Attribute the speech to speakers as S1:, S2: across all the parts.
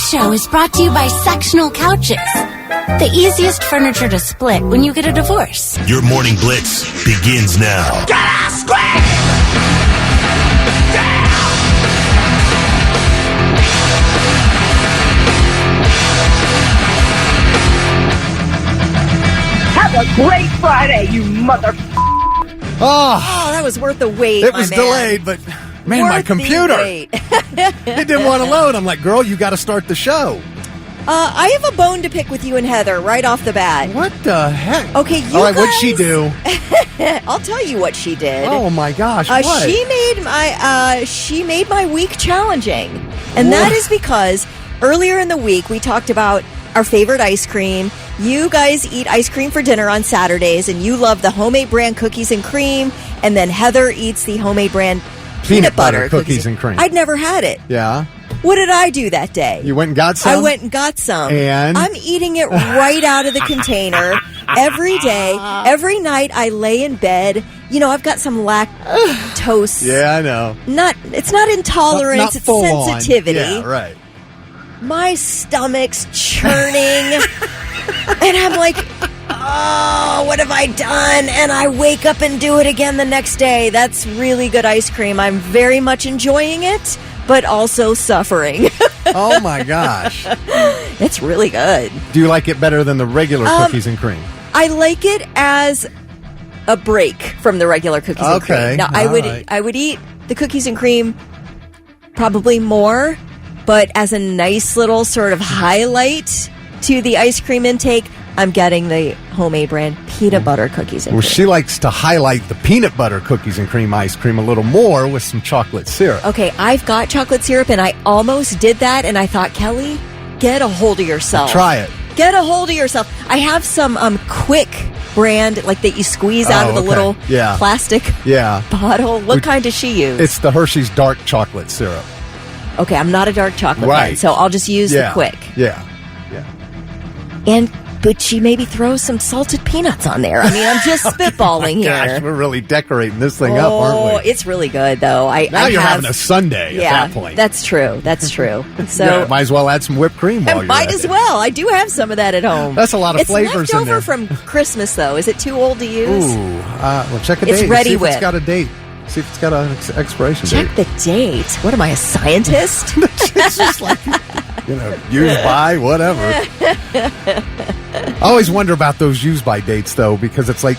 S1: This show is brought to you by Sectional Couches, the easiest furniture to split when you get a divorce.
S2: Your Morning Blitz begins now.
S3: Gotta scream! Have a great Friday, you mother...
S4: Oh,
S5: that was worth the wait.
S4: It was delayed, but man, my computer, it didn't want to load. I'm like, girl, you got to start the show.
S5: I have a bone to pick with you and Heather right off the bat.
S4: What the heck?
S5: Okay, you
S4: All right,
S5: guys,
S4: what'd she do?
S5: I'll tell you what she did.
S4: Oh my gosh, what?
S5: She made my week challenging, and that is because earlier in the week we talked about our favorite ice cream. You guys eat ice cream for dinner on Saturdays, and you love the homemade brand cookies and cream, and then Heather eats the homemade brand peanut butter
S4: cookies and cream.
S5: I'd never had it.
S4: Yeah.
S5: What did I do that day?
S4: You went and got some?
S5: I went and got some.
S4: And?
S5: I'm eating it right out of the container every day. Every night I lay in bed. You know, I've got some lactose.
S4: Yeah, I know.
S5: It's not intolerance,
S4: not
S5: it's
S4: full
S5: sensitivity.
S4: On. Yeah, right.
S5: My stomach's churning. And I'm like, oh, what have I done? And I wake up and do it again the next day. That's really good ice cream. I'm very much enjoying it, but also suffering.
S4: Oh, my gosh.
S5: It's really good.
S4: Do you like it better than the regular cookies and cream?
S5: I like it as a break from the regular cookies and cream. Now, I would eat the cookies and cream probably more, but as a nice little sort of highlight to the ice cream intake, I'm getting the homemade brand peanut butter cookies and cream.
S4: Well, she likes to highlight the peanut butter cookies and cream ice cream a little more with some chocolate syrup.
S5: Okay, I've got chocolate syrup, and I almost did that, and I thought, Kelly, get a hold of yourself.
S4: Try it.
S5: Get a hold of yourself. I have some Quick brand, like that you squeeze out of the little plastic bottle. What kind does she use?
S4: It's the Hershey's dark chocolate syrup.
S5: Okay, I'm not a dark chocolate fan, so I'll just use the Quick.
S4: Yeah.
S5: But she maybe throws some salted peanuts on there. I mean, I'm just spitballing here.
S4: Gosh, we're really decorating this thing up, aren't we?
S5: Oh, it's really good, though.
S4: Now you're having a sundae at that point.
S5: That's true. That's true. So
S4: might as well add some whipped cream while you're
S5: might as well. I do have some of that at home.
S4: That's a lot of flavors in there.
S5: It's left over from Christmas, though. Is it too old to use?
S4: Ooh, well, check a date.
S5: It's ready
S4: see if
S5: with.
S4: It's got a date. See if it's got an expiration date.
S5: Check the date. What am I, a scientist?
S4: It's just like, use by, whatever. I always wonder about those use by dates, though, because it's like,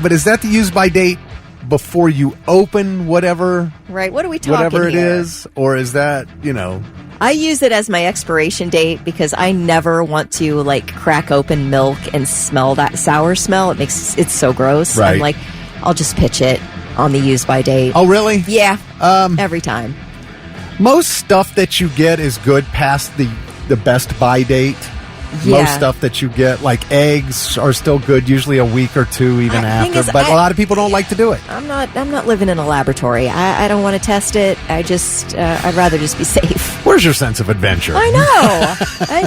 S4: but is that the use by date before you open whatever?
S5: Right. What are we talking
S4: whatever it
S5: here?
S4: is? Or is that,
S5: I use it as my expiration date because I never want to, crack open milk and smell that sour smell. It's so gross.
S4: Right.
S5: I'm like, I'll just pitch it on the use by date.
S4: Oh, really?
S5: Yeah. Every time.
S4: Most stuff that you get is good past the best buy date.
S5: Yeah.
S4: Most stuff that you get, like eggs, are still good, usually a week or two even after. But a lot of people don't like to do it.
S5: I'm not living in a laboratory. I don't want to test it. I'd rather just be safe.
S4: Where's your sense of adventure?
S5: I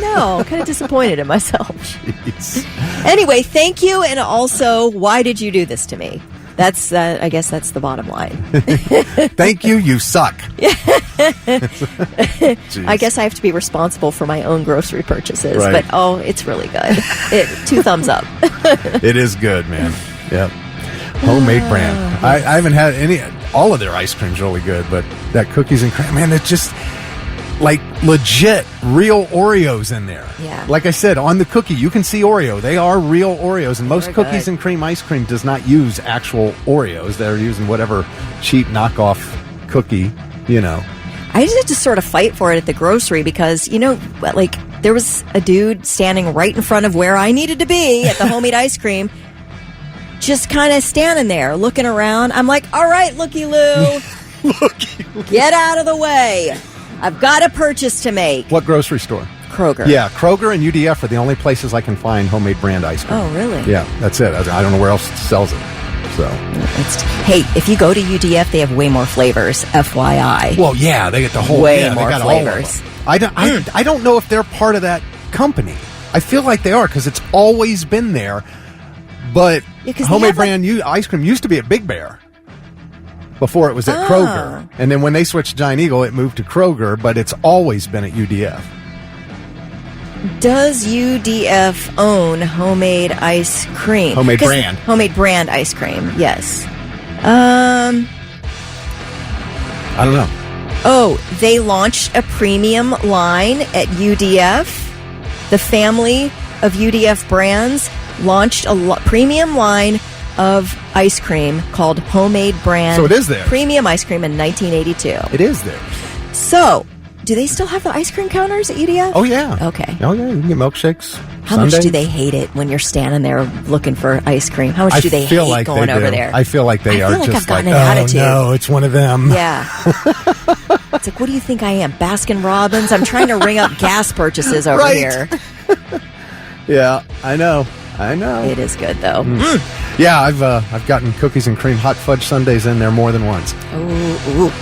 S5: know. I'm kind of disappointed in myself.
S4: Jeez.
S5: Anyway, thank you. And also, why did you do this to me? That's I guess that's the bottom line.
S4: Thank you. You suck.
S5: I guess I have to be responsible for my own grocery purchases.
S4: Right.
S5: But it's really good. 2 thumbs up.
S4: It is good, man. Yep. Homemade brand. I haven't had any. All of their ice cream's really good, but that cookies and cream, man, it's just like legit real Oreos in there.
S5: Yeah.
S4: Like I said, on the cookie, you can see Oreo. They are real Oreos, and most
S5: Very
S4: cookies
S5: good.
S4: and cream ice cream does not use actual Oreos. They're using whatever cheap knockoff cookie,
S5: I just had to sort of fight for it at the grocery because, there was a dude standing right in front of where I needed to be at the homemade ice cream, just kind of standing there looking around. I'm like, all right, Looky Lou, get out of the way. I've got a purchase to make.
S4: What grocery store?
S5: Kroger.
S4: Yeah, Kroger and UDF are the only places I can find homemade brand ice cream.
S5: Oh, really?
S4: Yeah, that's it. I don't know where else sells it. So,
S5: hey, if you go to UDF, they have way more flavors. FYI.
S4: Well, yeah, they get the whole
S5: way
S4: they
S5: more
S4: got
S5: flavors.
S4: All of them. I don't know if they're part of that company. I feel like they are because it's always been there. But homemade brand ice cream used to be at Big Bear before it was at Kroger, and then when they switched to Giant Eagle, it moved to Kroger. But it's always been at UDF.
S5: Does UDF own homemade ice cream?
S4: Homemade brand.
S5: Homemade brand ice cream, yes.
S4: I don't know.
S5: Oh, they launched a premium line at UDF. The family of UDF brands launched a premium line of ice cream called Homemade Brand.
S4: So it is there.
S5: Premium ice cream in 1982.
S4: It is there.
S5: So, do they still have the ice cream counters at UDF?
S4: Oh, yeah.
S5: Okay.
S4: Oh, yeah. You can get milkshakes.
S5: How much do they hate it when you're standing there looking for ice cream? How much do they
S4: feel
S5: hate
S4: like
S5: going
S4: they
S5: over
S4: do.
S5: there?
S4: I feel like they are
S5: like
S4: just
S5: I've gotten
S4: like,
S5: an attitude.
S4: No, it's one of them.
S5: Yeah. It's like, what do you think I am, Baskin Robbins? I'm trying to ring up gas purchases over
S4: Right.
S5: here.
S4: Yeah, I know.
S5: It is good, though.
S4: Yeah, I've gotten cookies and cream hot fudge sundaes in there more than once.
S5: Ooh.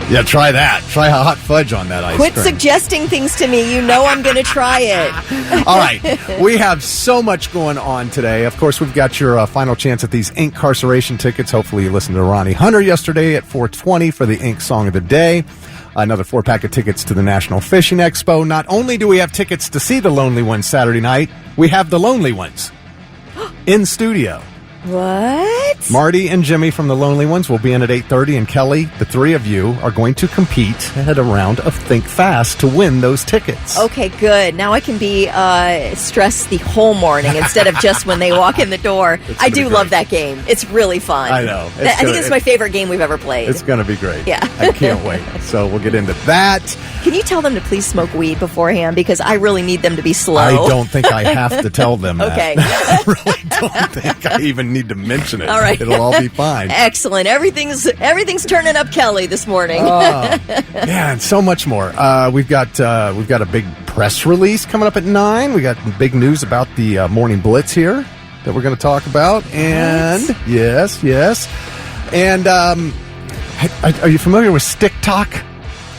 S4: Yeah, try that. Try a hot fudge on that ice
S5: Quit
S4: cream.
S5: suggesting things to me. You know I'm going to try it.
S4: All right. We have so much going on today. Of course, we've got your final chance at these Incarceration tickets. Hopefully you listened to Ronnie Hunter yesterday at 4:20 for the Ink Song of the Day. Another 4-pack of tickets to the National Fishing Expo. Not only do we have tickets to see the Lonely Ones Saturday night, we have the Lonely Ones in studio.
S5: What?
S4: Marty and Jimmy from the Lonely Ones will be in at 8:30, and Kelly, the three of you, are going to compete at a round of Think Fast to win those tickets.
S5: Okay, good. Now I can be stressed the whole morning instead of just when they walk in the door. I do love that game. It's really fun.
S4: I know.
S5: I think it's my favorite game we've ever played.
S4: It's going to be great.
S5: Yeah.
S4: I can't wait. So we'll get into that.
S5: Can you tell them to please smoke weed beforehand? Because I really need them to be slow.
S4: I don't think I have to tell them that.
S5: Okay.
S4: I really don't think I even need to mention it.
S5: All right.
S4: It'll all be fine.
S5: Excellent. Everything's turning up Kelly this morning.
S4: Yeah, and so much more. We've got a big press release coming up at 9. We got big news about the Morning Blitz here that we're going to talk about. And yes. And are you familiar with StickTok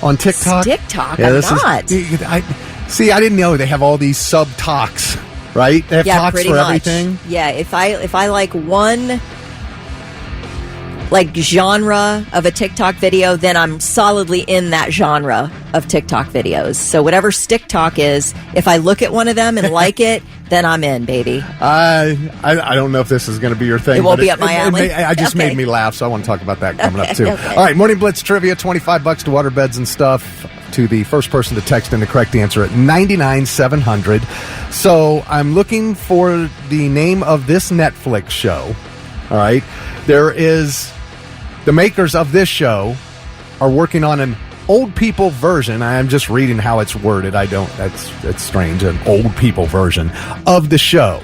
S4: on TikTok?
S5: StickTok?
S4: Yeah,
S5: I'm not.
S4: I didn't know they have all these sub talks. Right? They have talks
S5: pretty
S4: for
S5: much.
S4: everything.
S5: Yeah, if I like one genre of a TikTok video, then I'm solidly in that genre of TikTok videos. So whatever StickTok is, if I look at one of them and like it, then I'm in, baby.
S4: I don't know if this is going to be your thing.
S5: It won't be up my alley?
S4: I just
S5: Okay.
S4: made me laugh, so I want to talk about that coming up too.
S5: Okay.
S4: All right, Morning Blitz trivia, $25 to waterbeds and stuff to the first person to text in the correct answer at 99700. So I'm looking for the name of this Netflix show. All right, the makers of this show are working on an old people version. I'm just reading how it's worded. That's strange. An old people version of the show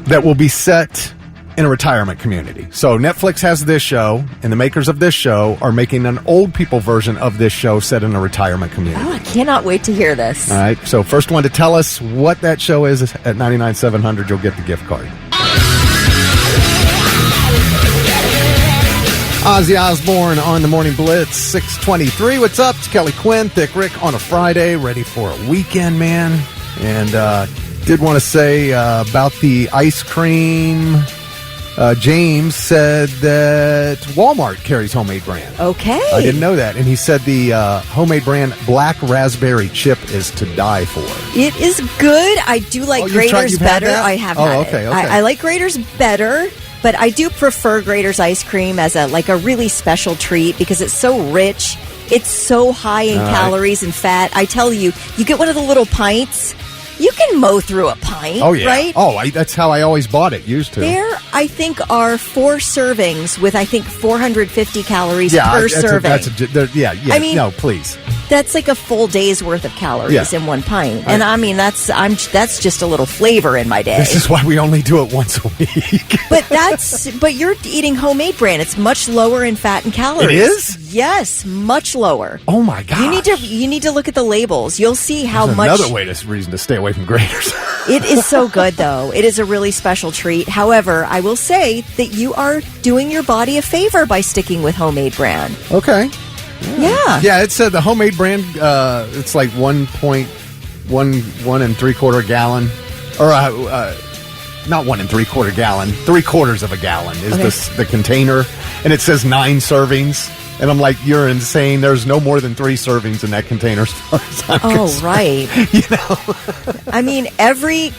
S4: that will be set in a retirement community. So Netflix has this show, and the makers of this show are making an old people version of this show set in a retirement community.
S5: Oh, I cannot wait to hear this.
S4: All right. So first one to tell us what that show is at 99700, you'll get the gift card. Ozzy Osbourne on the Morning Blitz, 623. What's up? It's Kelly Quinn, Thick Rick on a Friday, ready for a weekend, man. And did want to say about the ice cream. James said that Walmart carries Homemade Brand.
S5: Okay.
S4: I didn't know that. And he said the Homemade Brand Black Raspberry Chip is to die for.
S5: It is good. I do like Grater's better. I have had it.
S4: Okay.
S5: I like Grater's better, but I do prefer Grater's ice cream as a really special treat because it's so rich. It's so high in calories and fat. I tell you, you get one of the little pints, you can mow through a pint, right?
S4: Oh, that's how I always bought it, used to.
S5: There, I think, are 4 servings with, 450 calories per serving.
S4: I mean, no, please.
S5: That's like a full day's worth of calories in one pint. And I mean, that's just a little flavor in my day.
S4: This is why we only do it once a week.
S5: But you're eating Homemade Brand. It's much lower in fat and calories.
S4: It is?
S5: Yes, much lower.
S4: Oh my God.
S5: You need to look at the labels. You'll see how
S4: There's
S5: much.
S4: Another reason to stay away from Graters.
S5: It is so good, though. It is a really special treat. However, I will say that you are doing your body a favor by sticking with Homemade Brand.
S4: Okay.
S5: Yeah.
S4: Yeah, it said the Homemade Brand, it's like 1.1 3/4 gallon. Or, not 1 3/4 gallon. 3/4 of a gallon is the container. And it says 9 servings. And I'm like, you're insane. There's no more than 3 servings in that container. As far as I'm concerned.
S5: Right.
S4: You know?
S5: I mean, every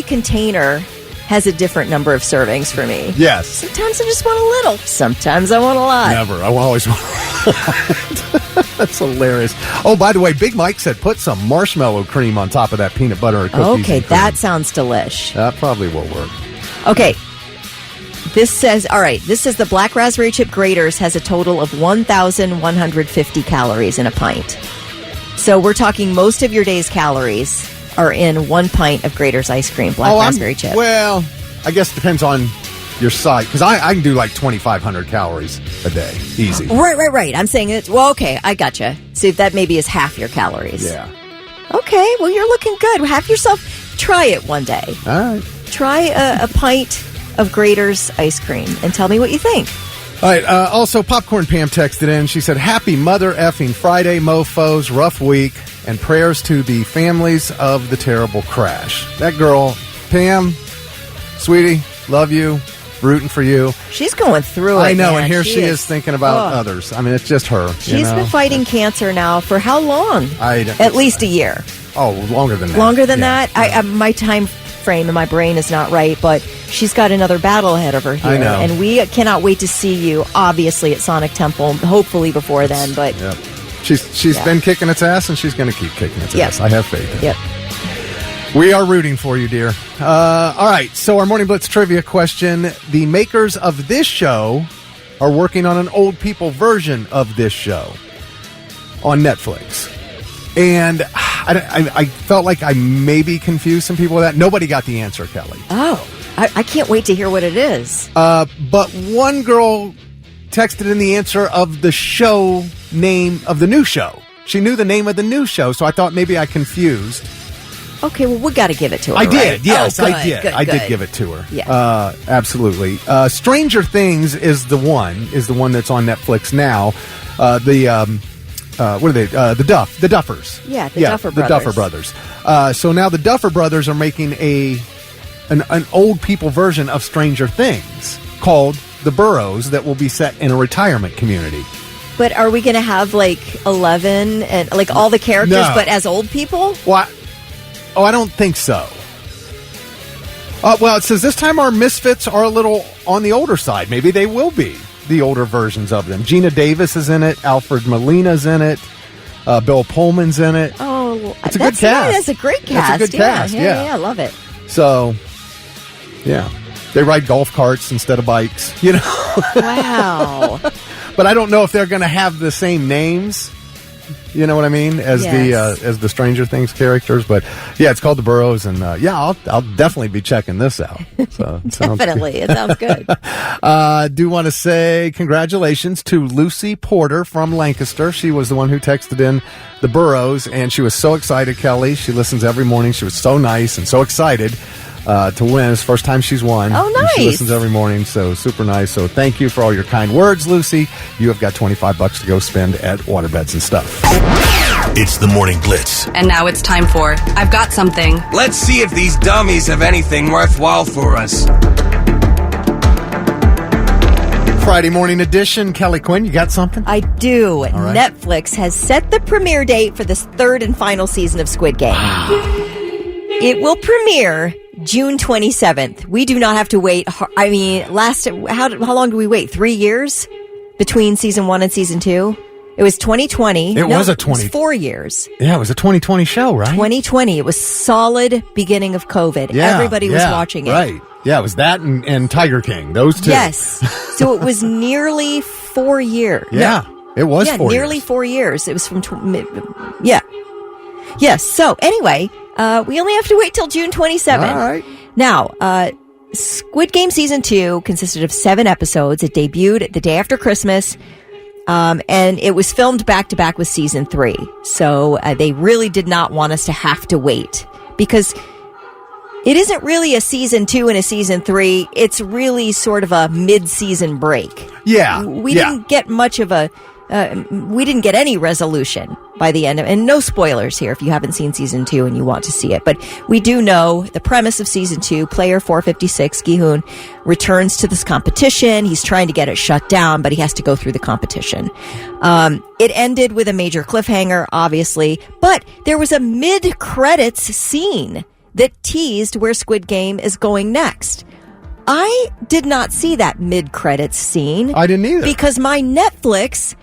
S5: container has a different number of servings for me.
S4: Yes.
S5: Sometimes I just want a little. Sometimes I want a lot.
S4: Never. I always want a lot. That's hilarious. Oh, by the way, Big Mike said put some marshmallow cream on top of that peanut butter and cookies.
S5: Okay, that sounds delish.
S4: That probably will work.
S5: Okay. This says the black raspberry chip Graters has a total of 1,150 calories in a pint. So we're talking most of your day's calories are in 1 pint of Graters ice cream, black raspberry chip.
S4: Well, I guess it depends on your site, because I can do like 2,500 calories a day, easy.
S5: Right. I'm saying it. Well, okay, I gotcha. So that maybe is half your calories.
S4: Yeah.
S5: Okay, well, you're looking good. Have yourself try it one day.
S4: All right.
S5: Try a pint of Graters ice cream and tell me what you think.
S4: All right. Also, Popcorn Pam texted in. She said, "Happy Mother Effing Friday, mofos. Rough week, and prayers to the families of the terrible crash." That girl, Pam, sweetie, love you, rooting for you.
S5: She's going through it.
S4: I know,
S5: man.
S4: and here she is thinking about others. I mean, it's just her.
S5: She's been fighting cancer now for how long? At least a year.
S4: Oh, longer than that.
S5: Longer than that? Yeah. My time frame in my brain is not right, but she's got another battle ahead of her here.
S4: I know.
S5: And we cannot wait to see you, obviously, at Sonic Temple, hopefully before then. But
S4: yep. She's been kicking its ass, and she's going to keep kicking its ass. I have faith in her.
S5: Yep.
S4: We are rooting for you, dear. All right, so our Morning Blitz trivia question. The makers of this show are working on an old people version of this show on Netflix. And I felt like I maybe confused some people with that. Nobody got the answer, Kelly.
S5: Oh, I can't wait to hear what it is.
S4: But one girl texted in the answer of the show name of the new show. She knew the name of the new show, so I thought maybe I confused.
S5: Okay, well, we got to give it to her.
S4: I did,
S5: right?
S4: yes,
S5: good,
S4: I did.
S5: Good,
S4: I did give it to her.
S5: Yeah.
S4: Absolutely. Stranger Things is the one that's on Netflix now. What are they? The Duffers.
S5: Yeah, the Duffer Brothers.
S4: The Duffer Brothers. So now the Duffer Brothers are making an old people version of Stranger Things called The Burrows that will be set in a retirement community.
S5: But are we going to have like 11 and like all the characters, but as old people?
S4: Well, I don't think so. Well, it says this time our misfits are a little on the older side. Maybe they will be the older versions of them. Gina Davis is in it. Alfred Molina's in it. Bill Pullman's in it.
S5: Oh,
S4: it's a good cast.
S5: That's a great cast.
S4: It's a good cast. Yeah,
S5: I love it.
S4: So, yeah, they ride golf carts instead of bikes. You know.
S5: Wow.
S4: But I don't know if they're going to have the same names. You know what I mean? As the Stranger Things characters, but yeah, it's called The Burrows, and I'll definitely be checking this out. So
S5: definitely, it sounds good.
S4: Do want to say congratulations to Lucy Porter from Lancaster. She was the one who texted in The Burrows, and she was so excited. Kelly, she listens every morning. She was so nice and so excited to win. It's the first time she's won.
S5: Oh, nice.
S4: And she listens every morning, so super nice. So thank you for all your kind words, Lucy. You have got $25 to go spend at Waterbeds and Stuff.
S2: It's the Morning Blitz.
S6: And now it's time for I've Got Something.
S7: Let's see if these dummies have anything worthwhile for us.
S4: Friday morning edition. Kelly Quinn, you got something?
S5: I do.
S4: All right.
S5: Netflix has set the premiere date for this third and final season of Squid Game. It will premiere June 27th. We do not have to wait. I mean, how long do we wait? 3 years between season 1 and season 2? It was 2020.
S4: It was
S5: 4 years.
S4: Yeah, it was a 2020 show, right?
S5: 2020. It was solid beginning of COVID.
S4: Yeah,
S5: Everybody was watching it.
S4: Right. Yeah, it was that and Tiger King. Those two.
S5: Yes. So it was nearly 4 years.
S4: Yeah, it was 4 years.
S5: Nearly 4 years. It was from... Yeah. Yes. So anyway, we only have to wait till June 27th.
S4: All right.
S5: Now, Squid Game Season 2 consisted of 7 episodes. It debuted the day after Christmas. And it was filmed back to back with Season 3. So they really did not want us to have to wait. Because it isn't really a Season 2 and a Season 3. It's really sort of a mid-season break.
S4: Yeah.
S5: We didn't get much of a we didn't get any resolution by the end of, and no spoilers here if you haven't seen season 2 and you want to see it, but we do know the premise of season 2. Player 456, Gi-hoon, returns to this competition. He's trying to get it shut down, but he has to go through the competition. It ended with a major cliffhanger, obviously, but there was a mid-credits scene that teased where Squid Game is going next. I did not see that mid-credits scene.
S4: I didn't either.
S5: Because my Netflix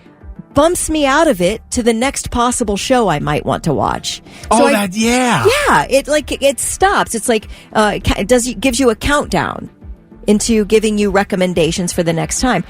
S5: bumps me out of it to the next possible show I might want to watch.
S4: Yeah.
S5: Yeah, it stops. It's like it gives you a countdown into giving you recommendations for the next time.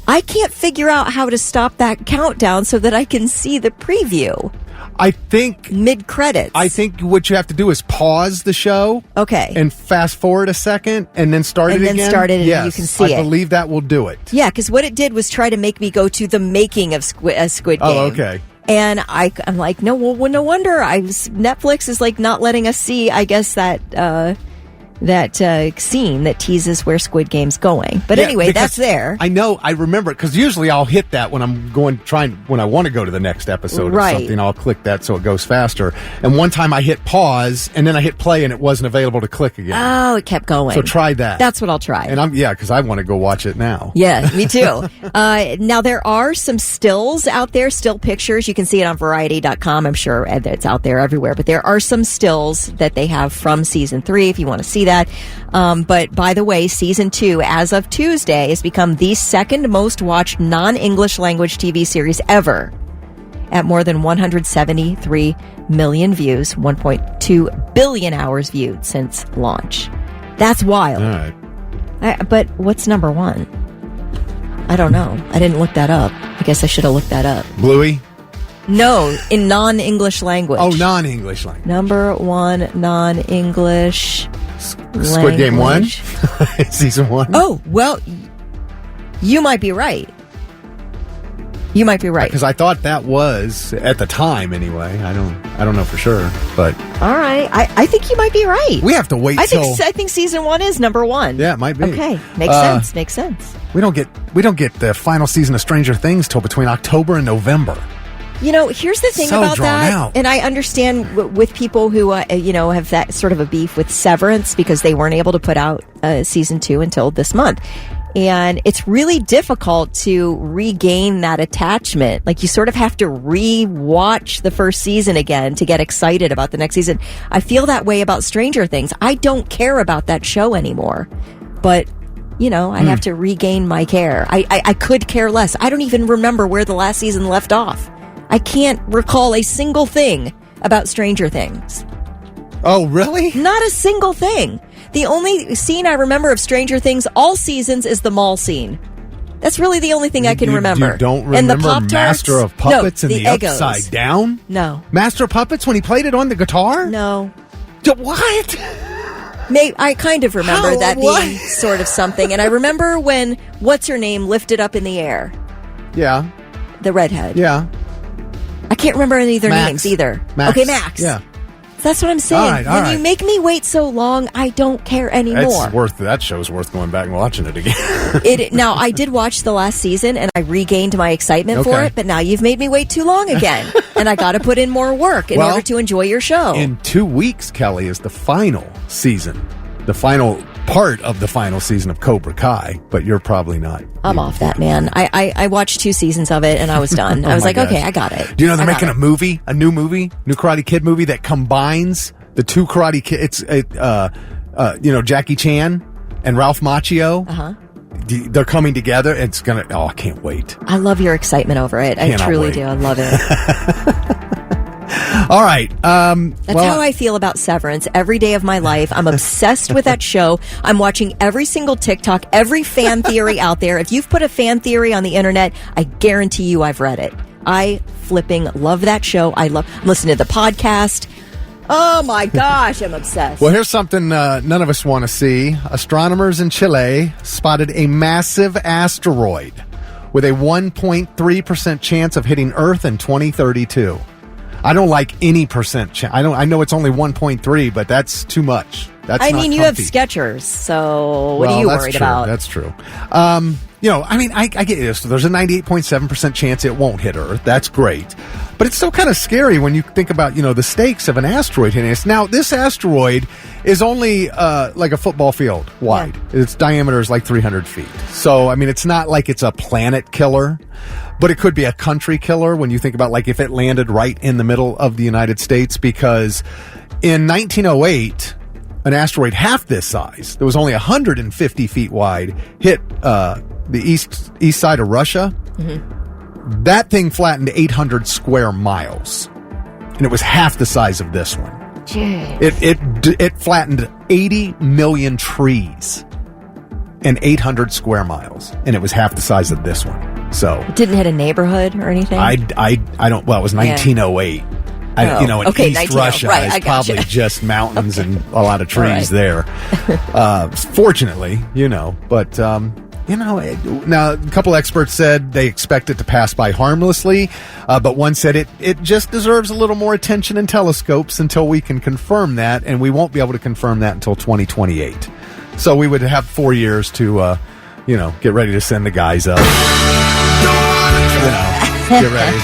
S5: I can't figure out how to stop that countdown so that I can see the preview.
S4: I think
S5: mid-credits.
S4: I think what you have to do is pause the show.
S5: Okay.
S4: And fast forward a second and then start it again.
S5: And then start it and you can see it.
S4: I believe that will do it.
S5: Yeah, because what it did was try to make me go to the making of Squid Game.
S4: Oh, okay.
S5: And I'm like, no wonder. Netflix is like not letting us see, I guess, that scene that teases where Squid Game's going. But anyway, that's there.
S4: I know, I remember it, because usually I'll hit that when I'm when I want to go to the next episode or something. I'll click that so it goes faster. And one time I hit pause, and then I hit play, and it wasn't available to click again.
S5: Oh, it kept going.
S4: So try that.
S5: That's what I'll try.
S4: And because I want to go watch it now.
S5: Yeah, me too. Now, there are some stills out there, still pictures. You can see it on Variety.com. I'm sure it's out there everywhere. But there are some stills that they have from season 3 if you want to see that. But by the way, season 2, as of Tuesday, has become the second most watched non-English language TV series ever, at more than 173 million views, 1.2 billion hours viewed since launch. That's wild.
S4: All right.
S5: But what's number 1? I don't know. I didn't look that up. I guess I should have looked that up.
S4: Bluey?
S5: No, in non-English language.
S4: Oh, non-English language.
S5: Number 1 non-English
S4: Squid Game 1? Season 1?
S5: Oh, well, you might be right. You might be right.
S4: Because I thought that was, at the time anyway. I don't know for sure, but...
S5: All right. I think you might be right.
S4: We have to wait
S5: I think season 1 is number 1.
S4: Yeah, it might be.
S5: Okay. Makes sense.
S4: We don't get the final season of Stranger Things till between October and November.
S5: You know, here's the thing about that, and I understand with people who, have that sort of a beef with Severance because they weren't able to put out season 2 until this month. And it's really difficult to regain that attachment. Like, you sort of have to re-watch the first season again to get excited about the next season. I feel that way about Stranger Things. I don't care about that show anymore. But... I have to regain my care. I could care less. I don't even remember where the last season left off. I can't recall a single thing about Stranger Things.
S4: Oh, really?
S5: Not a single thing. The only scene I remember of Stranger Things all seasons is the mall scene. That's really the only thing I can remember.
S4: You don't remember
S5: and the Pop-Tarts?
S4: Master of Puppets and the
S5: Eggos.
S4: Upside Down?
S5: No.
S4: Master of Puppets when he played it on the guitar?
S5: No.
S4: What?
S5: I kind of remember that being sort of something. And I remember when What's-Her-Name lifted up in the air.
S4: Yeah.
S5: The redhead.
S4: Yeah.
S5: I can't remember any of their names either.
S4: Max.
S5: Okay, Max.
S4: Yeah.
S5: That's what I'm saying. When you make me wait so long, I don't care anymore.
S4: That show's worth going back and watching it again.
S5: Now, I did watch the last season, and I regained my excitement for it, but now you've made me wait too long again. And I got to put in more work in order to enjoy your show.
S4: In 2 weeks, Kelly, is the final season. The final part of the final season of Cobra Kai, but you're probably not.
S5: I'm off that, man. I watched 2 seasons of it and I was done. I was like, okay, I got it.
S4: Do you know they're making a new Karate Kid movie that combines the 2 Karate Kids? Jackie Chan and Ralph Macchio.
S5: Uh-huh.
S4: They're coming together. It's gonna. Oh, I can't wait.
S5: I love your excitement over it. I truly do. I love it.
S4: All right.
S5: That's how I feel about Severance every day of my life. I'm obsessed with that show. I'm watching every single TikTok, every fan theory out there. If you've put a fan theory on the internet, I guarantee you I've read it. I flipping love that show. I'm listening to the podcast. Oh my gosh, I'm obsessed.
S4: Well, here's something none of us want to see. Astronomers in Chile spotted a massive asteroid with a 1.3% chance of hitting Earth in 2032. I don't like any percent chance. I know it's only 1.3, but that's too much. That's
S5: you have Skechers, so what are you worried about?
S4: That's true. I get this. There's a 98.7% chance it won't hit Earth. That's great. But it's still kind of scary when you think about, the stakes of an asteroid hitting us. Now, this asteroid is only like a football field wide. Yeah. Its diameter is like 300 feet. So, it's not like it's a planet killer, but it could be a country killer when you think about, like, if it landed right in the middle of the United States, because in 1908, an asteroid half this size, that was only 150 feet wide, hit the east side of Russia. Mm-hmm. That thing flattened 800 square miles, and it was half the size of this one.
S5: Jeez.
S4: It flattened 80 million trees in 800 square miles, and it was half the size of this one. So
S5: it didn't hit a neighborhood or anything.
S4: I don't. Well, it was 1908. In East Russia, it's probably just mountains and a lot of trees there. Fortunately, but now a couple experts said they expect it to pass by harmlessly, but one said it just deserves a little more attention and telescopes until we can confirm that, and we won't be able to confirm that until 2028. So we would have 4 years to, get ready to send the guys up. Get ready.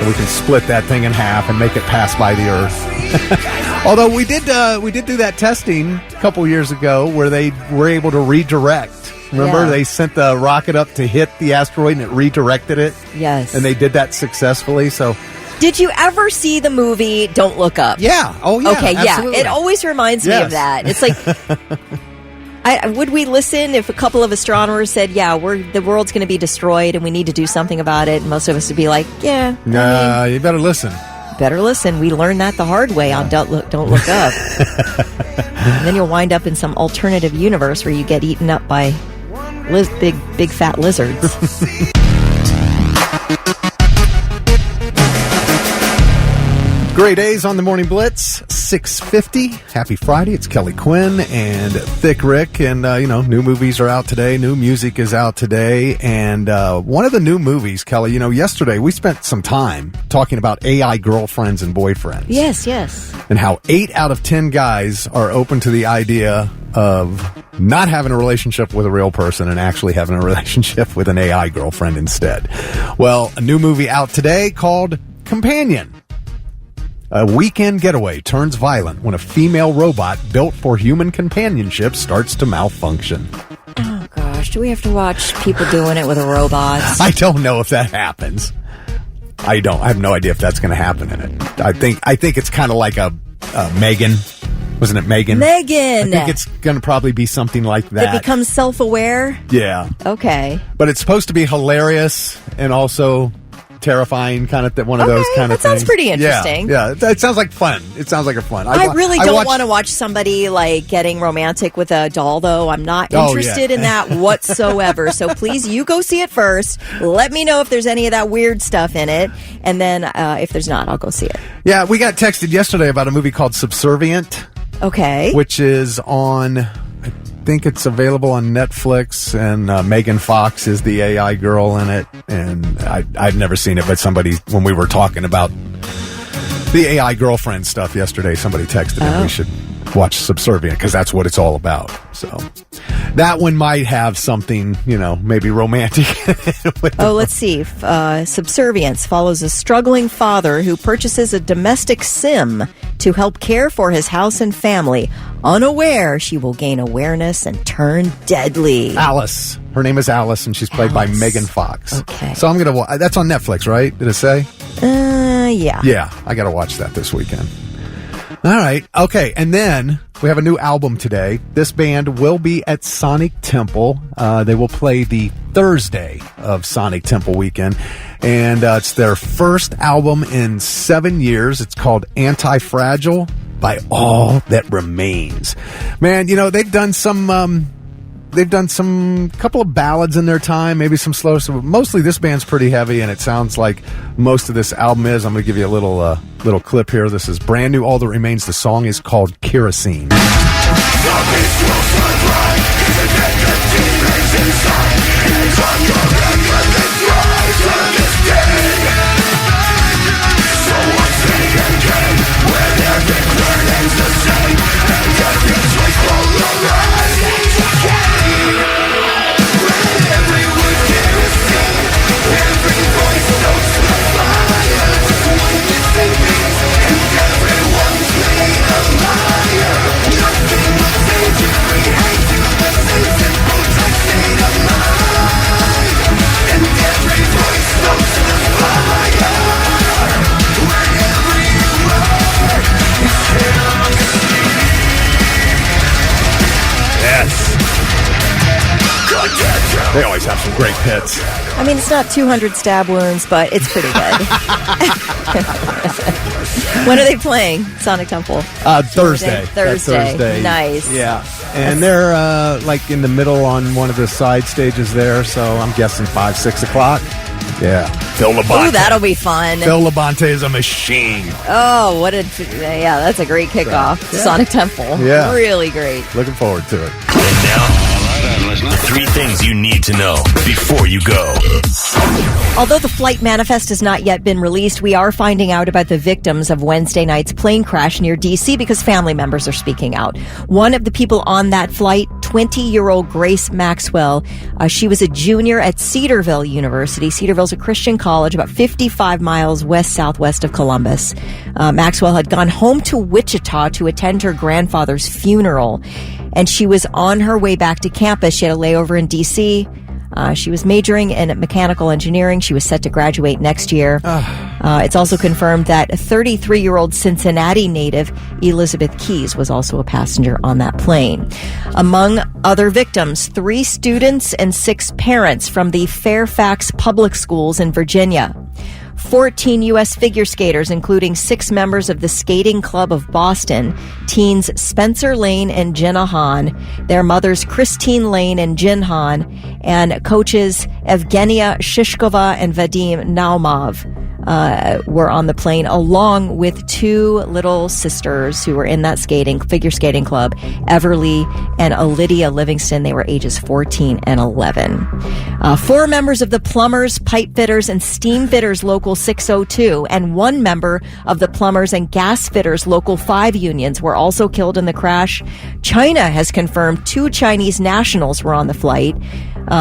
S4: So we can split that thing in half and make it pass by the Earth. Although we did do that testing a couple years ago where they were able to redirect. Remember, they sent the rocket up to hit the asteroid and it redirected it?
S5: Yes.
S4: And they did that successfully, so...
S5: Did you ever see the movie Don't Look Up?
S4: Yeah. Oh, yeah.
S5: Okay,
S4: absolutely.
S5: yeah. It always reminds me of that. It's like... would we listen if a couple of astronomers said, the world's going to be destroyed and we need to do something about it? And most of us would be like, yeah.
S4: Nah, you better listen.
S5: Better listen. We learned that the hard way on Don't Look Up. And then you'll wind up in some alternative universe where you get eaten up by big fat lizards.
S4: Great days on the Morning Blitz, 6:50. Happy Friday. It's Kelly Quinn and Thick Rick. And, new movies are out today. New music is out today. And one of the new movies, Kelly, yesterday we spent some time talking about AI girlfriends and boyfriends.
S5: Yes, yes.
S4: And how 8 out of 10 guys are open to the idea of not having a relationship with a real person and actually having a relationship with an AI girlfriend instead. Well, a new movie out today called Companion. A weekend getaway turns violent when a female robot built for human companionship starts to malfunction.
S5: Oh, gosh. Do we have to watch people doing it with robots?
S4: I don't know if that happens. I have no idea if that's going to happen in it. I think it's kind of like a Megan. Wasn't it Megan?
S5: Megan!
S4: I think it's going to probably be something like that.
S5: It becomes self-aware?
S4: Yeah.
S5: Okay.
S4: But it's supposed to be hilarious and also... terrifying, kind of one of those kind of things.
S5: That sounds pretty interesting.
S4: Yeah, it sounds like fun. It sounds like a fun.
S5: I really don't want to watch somebody like getting romantic with a doll, though. I'm not interested in that whatsoever. So please, you go see it first. Let me know if there's any of that weird stuff in it, and then if there's not, I'll go see it. Yeah,
S4: we got texted yesterday about a movie called Subservient.
S5: Okay,
S4: which is on. I think it's available on Netflix, and Megan Fox is the AI girl in it. And I've never seen it, but when we were talking about the AI girlfriend stuff yesterday, somebody texted and we should watch Subservient because that's what it's all about. So that one might have something, maybe romantic.
S5: Let's see. Subservience follows a struggling father who purchases a domestic sim to help care for his house and family. Unaware, she will gain awareness and turn deadly.
S4: Alice. Her name is Alice, and she's played by Megan Fox.
S5: Okay.
S4: So I'm going to... That's on Netflix, right? Did it say?
S5: Yeah.
S4: Yeah, I got to watch that this weekend. All right. Okay, and then we have a new album today. This band will be at Sonic Temple. They will play the Thursday of Sonic Temple weekend. And it's their first album in 7 years. It's called Anti-Fragile by All That Remains. Man, they've done some couple of ballads in their time, maybe some slow stuff, but mostly this band's pretty heavy, and it sounds like most of this album is. I'm going to give you a little clip here. This is brand new, All That Remains. The song is called Kerosene. They always have some great pits.
S5: I mean, it's not 200 stab wounds, but it's pretty good. When are they playing Sonic Temple?
S4: Thursday.
S5: Thursday. Nice.
S4: Yeah. And they're like in the middle on one of the side stages there, so I'm guessing 5, 6 o'clock. Yeah. Phil Labonte.
S5: Ooh, that'll be fun.
S4: Phil Labonte is a machine.
S5: Oh, yeah, that's a great kickoff. Sonic Temple.
S4: Yeah.
S5: Really great.
S4: Looking forward to it.
S2: And now, the 3 things you need to know before you go.
S5: Although the flight manifest has not yet been released, we are finding out about the victims of Wednesday night's plane crash near D.C. because family members are speaking out. One of the people on that flight, 20-year-old Grace Maxwell, she was a junior at Cedarville University. Cedarville's a Christian college about 55 miles west-southwest of Columbus. Maxwell had gone home to Wichita to attend her grandfather's funeral, and she was on her way back to campus. She had a layover in D.C. She was majoring in mechanical engineering. She was set to graduate next year. It's also confirmed that a 33-year-old Cincinnati native, Elizabeth Keys, was also a passenger on that plane. Among other victims, 3 students and 6 parents from the Fairfax Public Schools in Virginia. 14 U.S. figure skaters, including 6 members of the Skating Club of Boston, teens Spencer Lane and Jenna Hahn, their mothers Christine Lane and Jin Hahn, and coaches Evgenia Shishkova and Vadim Naumov were on the plane, along with 2 little sisters who were in that figure skating club, Everly and Lydia Livingston. They were ages 14 and 11. 4 members of the Plumbers, Pipe Fitters, and Steam Fitters Local 602 and 1 member of the Plumbers and Gas Fitters Local 5 unions were also killed in the crash. China has confirmed 2 Chinese nationals were on the flight.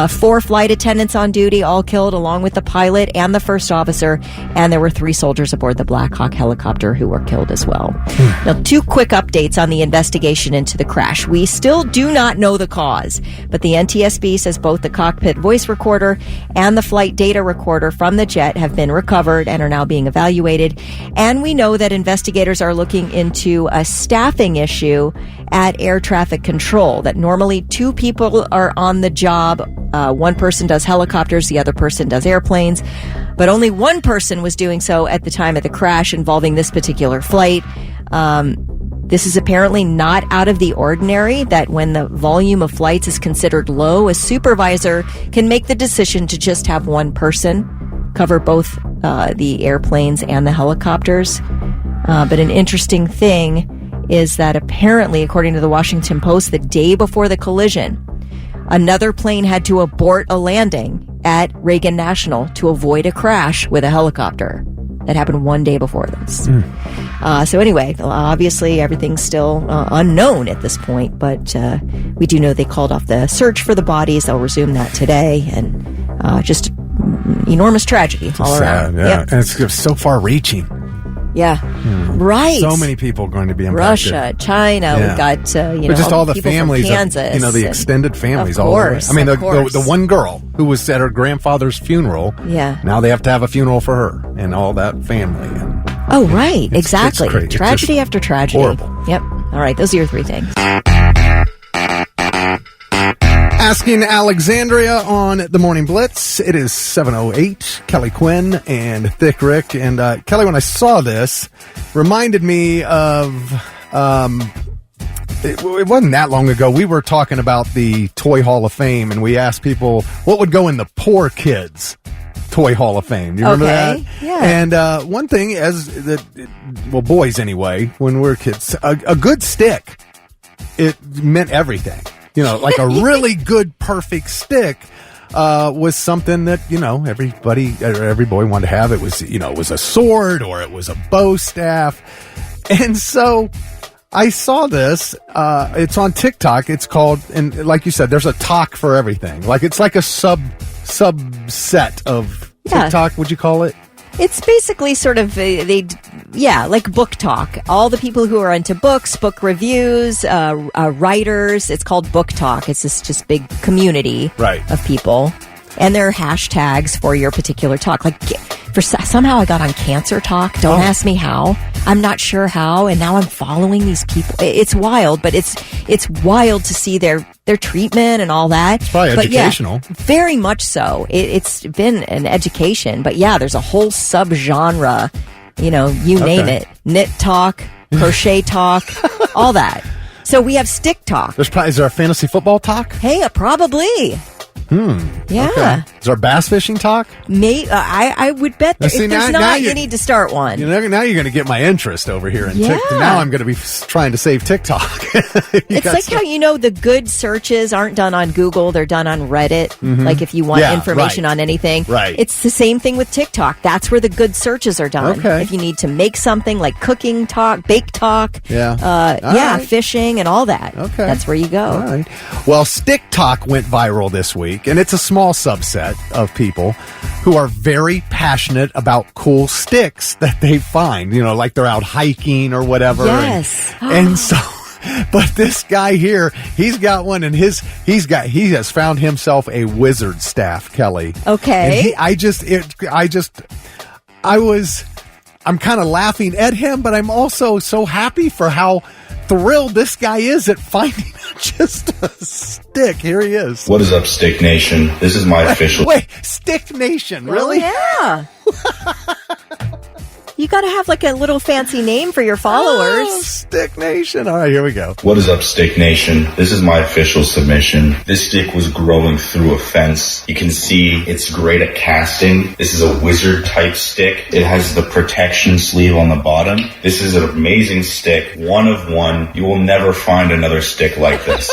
S5: 4 flight attendants on duty, all killed, along with the pilot and the first officer, and there were 3 soldiers aboard the Black Hawk helicopter who were killed as well. Now, 2 quick updates on the investigation into the crash. We still do not know the cause, but the NTSB says both the cockpit voice recorder and the flight data recorder from the jet have been recovered and are now being evaluated. And we know that investigators are looking into a staffing issue at air traffic control, that normally 2 people are on the job. One person does helicopters, the other person does airplanes, but only one person was doing so at the time of the crash involving this particular flight. This is apparently not out of the ordinary, that when the volume of flights is considered low, a supervisor can make the decision to just have one person cover both the airplanes and the helicopters. But an interesting thing is that apparently, according to the Washington Post, the day before the collision, another plane had to abort a landing at Reagan National to avoid a crash with a helicopter. That happened one day before this. So anyway, obviously everything's still unknown at this point, but we do know they called off the search for the bodies. They'll resume that today, and just enormous tragedy all around.
S4: Yeah. Yep. And it's so far-reaching.
S5: Yeah, right.
S4: So many people going to be impacted.
S5: Russia, China, we've got,
S4: but just all the families,
S5: Kansas,
S4: the extended families
S5: of
S4: all
S5: course,
S4: over. I mean, the one girl who was at her grandfather's funeral, now they have to have a funeral for her and all that family. And
S5: oh, right, exactly.
S4: It's
S5: tragedy after tragedy.
S4: Horrible.
S5: Yep. All right, those are your 3 things.
S4: Asking Alexandria on the Morning Blitz. It is 7:08. Kelly Quinn and Thick Rick. And Kelly, when I saw this, reminded me of it wasn't that long ago. We were talking about the Toy Hall of Fame, and we asked people what would go in the poor kids Toy Hall of Fame. Do you remember that?
S5: Yeah.
S4: And one thing, boys anyway, when we were kids, a good stick, it meant everything. Like a really good, perfect stick was something that, every boy wanted to have. It was, it was a sword or it was a bow staff. And so I saw this. It's on TikTok. It's called, and like you said, there's a talk for everything. Like it's like a subset of TikTok, would you call it?
S5: It's basically sort of, like book talk. All the people who are into books, book reviews, writers, it's called book talk. It's this just big community of people. And there are hashtags for your particular talk. Like somehow I got on Cancer Talk. Don't ask me how. I'm not sure how. And now I'm following these people. It's wild, but it's wild to see their treatment and all that.
S4: It's probably educational.
S5: Yeah, very much so. It's been an education. But yeah, there's a whole subgenre. You name it. Knit talk, crochet talk, all that. So we have StickTok.
S4: Is there a fantasy football talk?
S5: Hey, probably. Yeah.
S4: Okay. Is there bass fishing talk?
S5: I would bet that if there's not, you need to start one.
S4: Now you're going to get my interest over here in TikTok. Now I'm going to be trying to save TikTok.
S5: It's like how the good searches aren't done on Google; they're done on Reddit.
S4: Mm-hmm.
S5: Like if you want information on anything,
S4: right?
S5: It's the same thing with TikTok. That's where the good searches are done.
S4: Okay.
S5: If you need to make something like cooking talk, bake talk,
S4: right.
S5: fishing and all that.
S4: Okay,
S5: that's where you go.
S4: All right. Well, StickTok went viral this week, and it's a small subset of people who are very passionate about cool sticks that they find, like they're out hiking or whatever.
S5: Yes.
S4: And so, but this guy here, he's got one, and he has found himself a wizard staff, Kelly.
S5: Okay.
S4: And I'm kind of laughing at him, but I'm also so happy for how thrilled this guy is at finding just a stick. Here he is.
S8: What is up, Stick Nation? This is my official...
S4: Wait, Stick Nation, really?
S5: Oh, yeah. You got to have like a little fancy name for your followers.
S4: Oh, Stick Nation. All right, here we go.
S8: What is up, Stick Nation? This is my official submission. This stick was growing through a fence. You can see it's great at casting. This is a wizard type stick. It has the protection sleeve on the bottom. This is an amazing stick. One of one. You will never find another stick like this.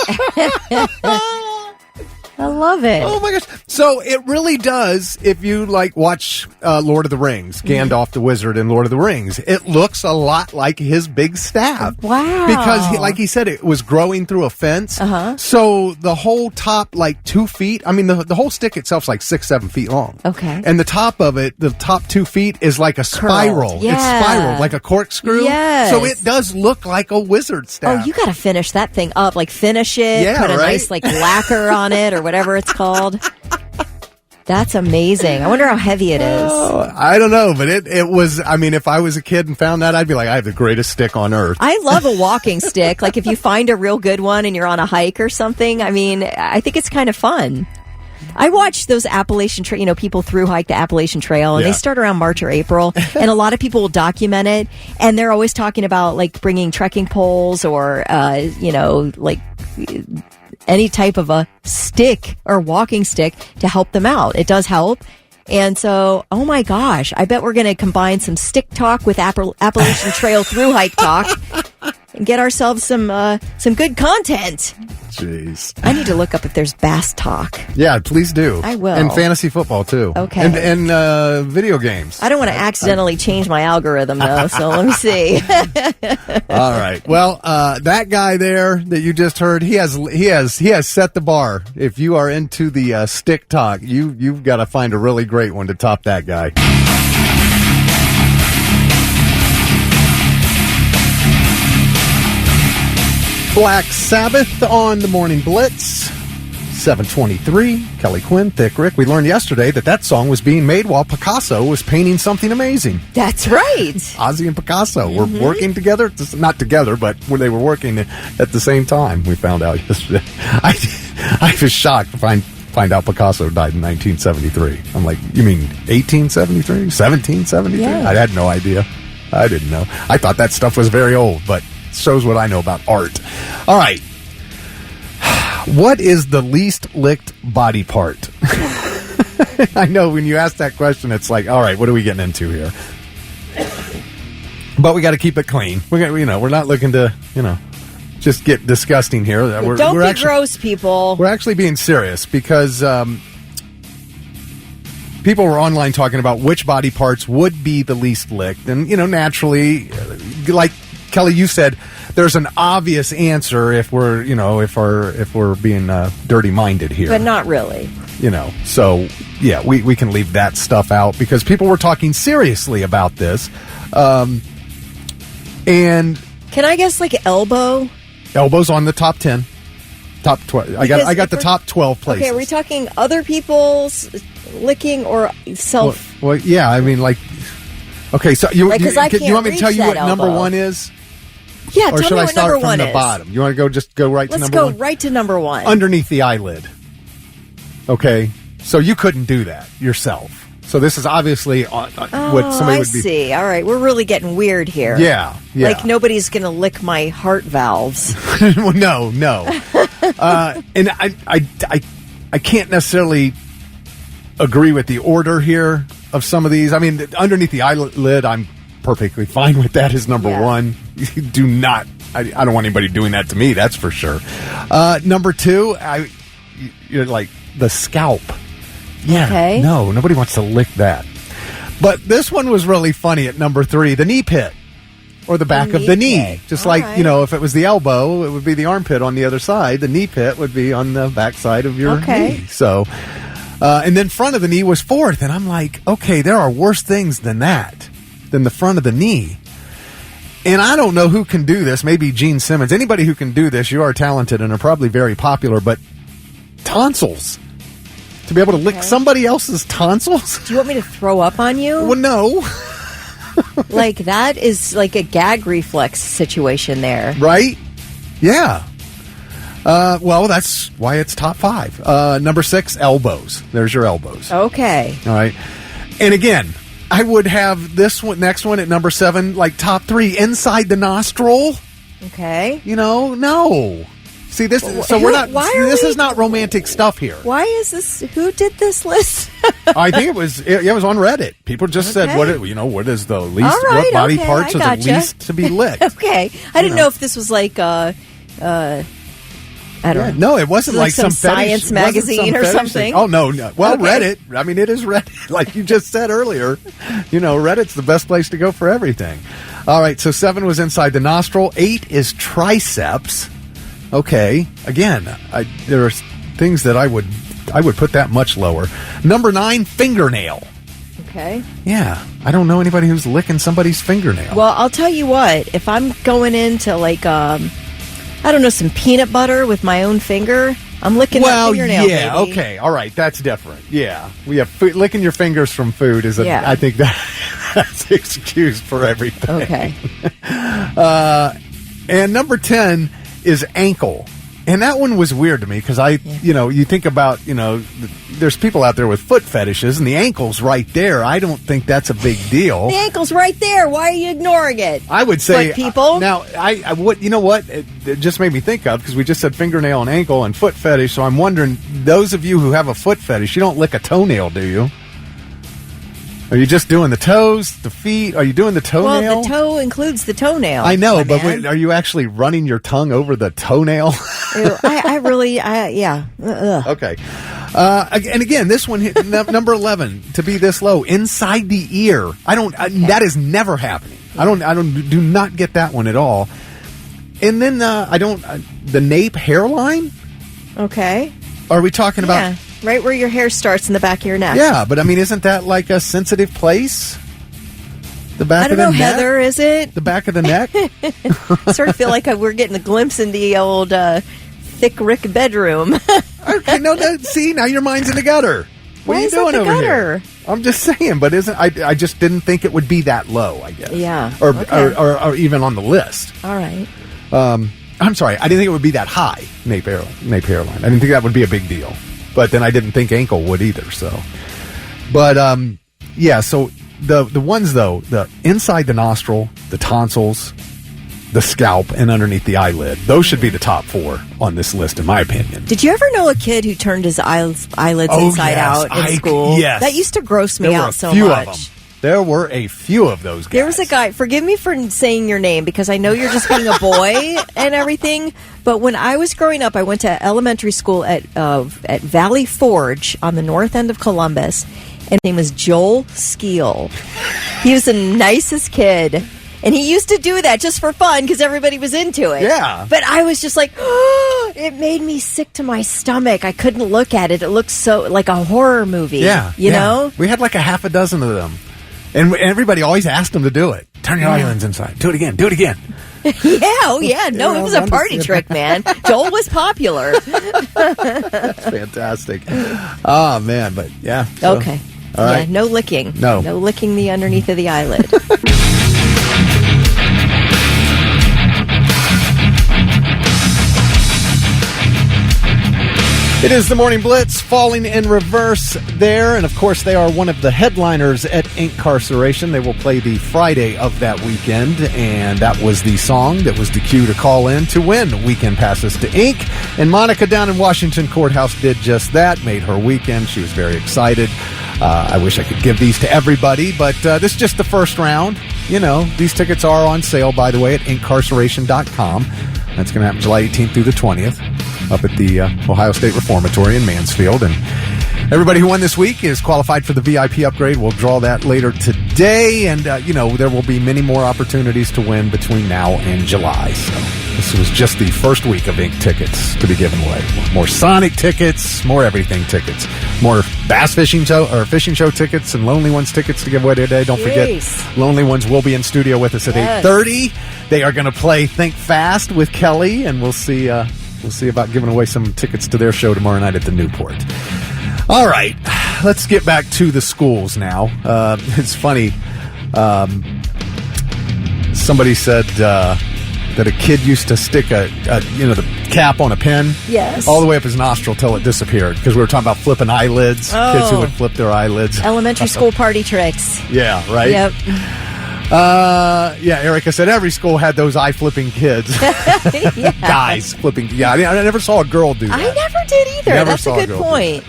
S5: I love it.
S4: Oh my gosh. So it really does, if you watch Lord of the Rings, Gandalf the Wizard in Lord of the Rings, it looks a lot like his big staff.
S5: Wow.
S4: Because like he said, it was growing through a fence. So the whole top 2 feet, the whole stick itself's 6-7 feet long.
S5: Okay.
S4: And the top of it, the top 2 feet is like a spiral.
S5: Yeah.
S4: It's spiraled like a corkscrew.
S5: Yes.
S4: So it does look like a wizard staff.
S5: Oh, you got to finish that thing up. Finish it.
S4: Yeah,
S5: put a
S4: right?
S5: nice lacquer on it or whatever it's called. That's amazing. I wonder how heavy it is.
S4: Oh, I don't know, but it was, if I was a kid and found that, I'd be like, I have the greatest stick on earth.
S5: I love a walking stick. If you find a real good one and you're on a hike or something, I think it's kind of fun. I watch those Appalachian Trail, people through hike the Appalachian Trail, and they start around March or April, and a lot of people will document it, and they're always talking about bringing trekking poles or, any type of a stick or walking stick to help them out. It does help. And so, oh my gosh, I bet we're going to combine some stick talk with Appalachian Trail through hike talk and get ourselves some good content.
S4: Jeez.
S5: I need to look up if there's bass talk.
S4: Yeah, please do.
S5: I will.
S4: And fantasy football, too.
S5: Okay.
S4: And video games.
S5: I don't want to accidentally change my algorithm, though, so let me see.
S4: All right. Well, that guy there that you just heard, he has set the bar. If you are into the stick talk, you've got to find a really great one to top that guy. Black Sabbath on the Morning Blitz, 7:23. Kelly Quinn, Thick Rick. We learned yesterday that song was being made while Picasso was painting something amazing.
S5: That's right.
S4: Ozzy and Picasso were working together. Not together, but when they were working at the same time, we found out yesterday. I was shocked to find out Picasso died in 1973. I'm like, you mean 1873? 1773?
S5: Yeah.
S4: I had no idea. I didn't know. I thought that stuff was very old, but shows what I know about art. All right. What is the least licked body part? I know when you ask that question, it's like, all right, what are we getting into here? But we got to keep it clean. We're not looking to, just get disgusting here.
S5: Don't be gross, people.
S4: We're actually being serious because people were online talking about which body parts would be the least licked. And, naturally, like Kelly, you said, there's an obvious answer if we're, if we're being dirty-minded here.
S5: But not really.
S4: So, yeah, we can leave that stuff out because people were talking seriously about this. And
S5: can I guess elbow?
S4: Elbow's on the top 10. Top 12. I got the top 12 places.
S5: Okay, are we talking other people's licking or self?
S4: Well, yeah, I mean, like, okay, so you want me to tell you what number one is?
S5: Yeah,
S4: or
S5: tell
S4: should
S5: me
S4: I
S5: what
S4: start
S5: number
S4: from
S5: one
S4: the
S5: is.
S4: bottom? You want to go right to
S5: Let's
S4: number one?
S5: go right to number one.
S4: Underneath the eyelid. Okay, so you couldn't do that yourself. So this is obviously what somebody would be.
S5: I see. All right, we're really getting weird here.
S4: Yeah.
S5: Like nobody's going to lick my heart valves.
S4: Well, no. And I can't necessarily agree with the order here of some of these. I mean, underneath the eyelid, I'm perfectly fine with that as number one. You do not. I don't want anybody doing that to me. That's for sure. Number two, you're like the scalp. Yeah.
S5: Okay.
S4: No, nobody wants to lick that. But this one was really funny at number three, the knee pit. Or the back of the knee. Just
S5: All
S4: like,
S5: right.
S4: if it was the elbow, it would be the armpit on the other side. The knee pit would be on the back side of your knee. So, and then front of the knee was fourth. And I'm like, okay, there are worse things than that, than the front of the knee. And I don't know who can do this. Maybe Gene Simmons. Anybody who can do this, you are talented and are probably very popular. But tonsils. To be able to lick somebody else's tonsils?
S5: Do you want me to throw up on you?
S4: Well, no.
S5: Like, that is like a gag reflex situation there.
S4: Right? Yeah. Well, that's why it's top five. Number six, elbows. There's your elbows.
S5: Okay.
S4: All right. And again, I would have this one, next one at number seven, like top three, inside the nostril.
S5: Okay.
S4: No. See this. So we're not. This is not romantic stuff here.
S5: Why is this? Who did this list?
S4: I think it was on Reddit. People just said, "What is the least?
S5: All right,
S4: what body
S5: okay,
S4: parts
S5: I
S4: are the
S5: gotcha.
S4: least to be licked?"
S5: Okay, I didn't know if this was like I don't know.
S4: No, it wasn't like some
S5: science
S4: fetish,
S5: magazine or
S4: fetish
S5: something.
S4: thing. Oh no. Well,
S5: Okay.
S4: Reddit. I mean, it is Reddit, like you just said earlier. Reddit's the best place to go for everything. All right, so 7 was inside the nostril. 8 is triceps. Okay, again, there are things that I would put that much lower. Number 9, fingernail.
S5: Okay.
S4: Yeah, I don't know anybody who's licking somebody's fingernail.
S5: Well, I'll tell you what. If I'm going into like I don't know, some peanut butter with my own finger, I'm licking that fingernail.
S4: Yeah,
S5: baby.
S4: okay, all right, that's different. Yeah, we have licking your fingers from food is I think that's excused for everything.
S5: Okay.
S4: And number 10 is ankle. And that one was weird to me because you think about, there's people out there with foot fetishes and the ankle's right there. I don't think that's a big deal.
S5: The ankle's right there. Why are you ignoring it?
S4: I would say,
S5: foot people.
S4: Now, it just made me think of, because we just said fingernail and ankle and foot fetish. So I'm wondering, those of you who have a foot fetish, you don't lick a toenail, do you? Are you just doing the toes, the feet? Are you doing the toenail?
S5: Well, the toe includes the toenail.
S4: I know, but
S5: man.
S4: are you actually running your tongue over the toenail?
S5: Yeah. Ugh.
S4: Okay. And again, this one hit number 11 to be this low, inside the ear. That is never happening. Do not get that one at all. And then the nape hairline.
S5: Okay.
S4: Are we talking about?
S5: Yeah, right where your hair starts in the back of your neck.
S4: Yeah, but I mean, isn't that like a sensitive place? The back of the neck?
S5: Heather, is it?
S4: The back of the neck?
S5: I sort of feel like we're getting a glimpse into the old thick Rick bedroom.
S4: Okay, see, now your mind's in the gutter. What are you doing over here? I'm just saying, but I just didn't think it would be that low, I guess.
S5: Yeah.
S4: Or even on the list.
S5: All right.
S4: I'm sorry, I didn't think it would be that high, nape hairline. I didn't think that would be a big deal. But then I didn't think ankle would either, so. But, yeah, so the ones, though, the inside the nostril, the tonsils, the scalp, and underneath the eyelid, those should be the top 4 on this list, in my opinion.
S5: Did you ever know a kid who turned his eyelids inside out in school?
S4: Yes.
S5: That used to gross me out so much.
S4: There were a few of those guys.
S5: There was a guy, forgive me for saying your name because I know you're just being a boy and everything, but when I was growing up, I went to elementary school at Valley Forge on the north end of Columbus, and his name was Joel Skeel. He was the nicest kid, and he used to do that just for fun because everybody was into it.
S4: Yeah.
S5: But I was just like, oh, it made me sick to my stomach. I couldn't look at it. It looked so like a horror movie.
S4: Yeah.
S5: You know?
S4: We had like a half a dozen of them. And everybody always asked him to do it. Turn your eyelids inside. Do it again. Do it again.
S5: Yeah. No, it was a party trick, man. Joel was popular.
S4: That's fantastic. Oh, man. But, yeah. So,
S5: okay.
S4: All right?
S5: no licking.
S4: No.
S5: No licking the underneath of the eyelid.
S4: It is the Morning Blitz, falling in reverse there. And, of course, they are one of the headliners at Incarceration. They will play the Friday of that weekend. And that was the song that was the cue to call in to win weekend passes to Inc. And Monica down in Washington Courthouse did just that, made her weekend. She was very excited. I wish I could give these to everybody, but this is just the first round. You know, these tickets are on sale, by the way, at incarceration.com. That's going to happen July 18th through the 20th. Up at the Ohio State Reformatory in Mansfield. And everybody who won this week is qualified for the VIP upgrade. We'll draw that later today. And, there will be many more opportunities to win between now and July. So this was just the first week of Inc. tickets to be given away. More Sonic tickets, more everything tickets. More Bass Fishing Show tickets and Lonely Ones tickets to give away today. Don't forget, Lonely Ones will be in studio with us at 8:30. They are going to play Think Fast with Kelly, and we'll see about giving away some tickets to their show tomorrow night at the Newport. All right, let's get back to the schools now. It's funny. Somebody said that a kid used to stick the cap on a pen, all the way up his nostril till it disappeared, because we were talking about flipping eyelids. Kids who would flip their eyelids.
S5: Elementary school party tricks.
S4: Yeah, right?
S5: Yep.
S4: Erica said every school had those eye-flipping kids. Guys flipping. Yeah, I never saw a girl do that.
S5: I never did either. That's a good point.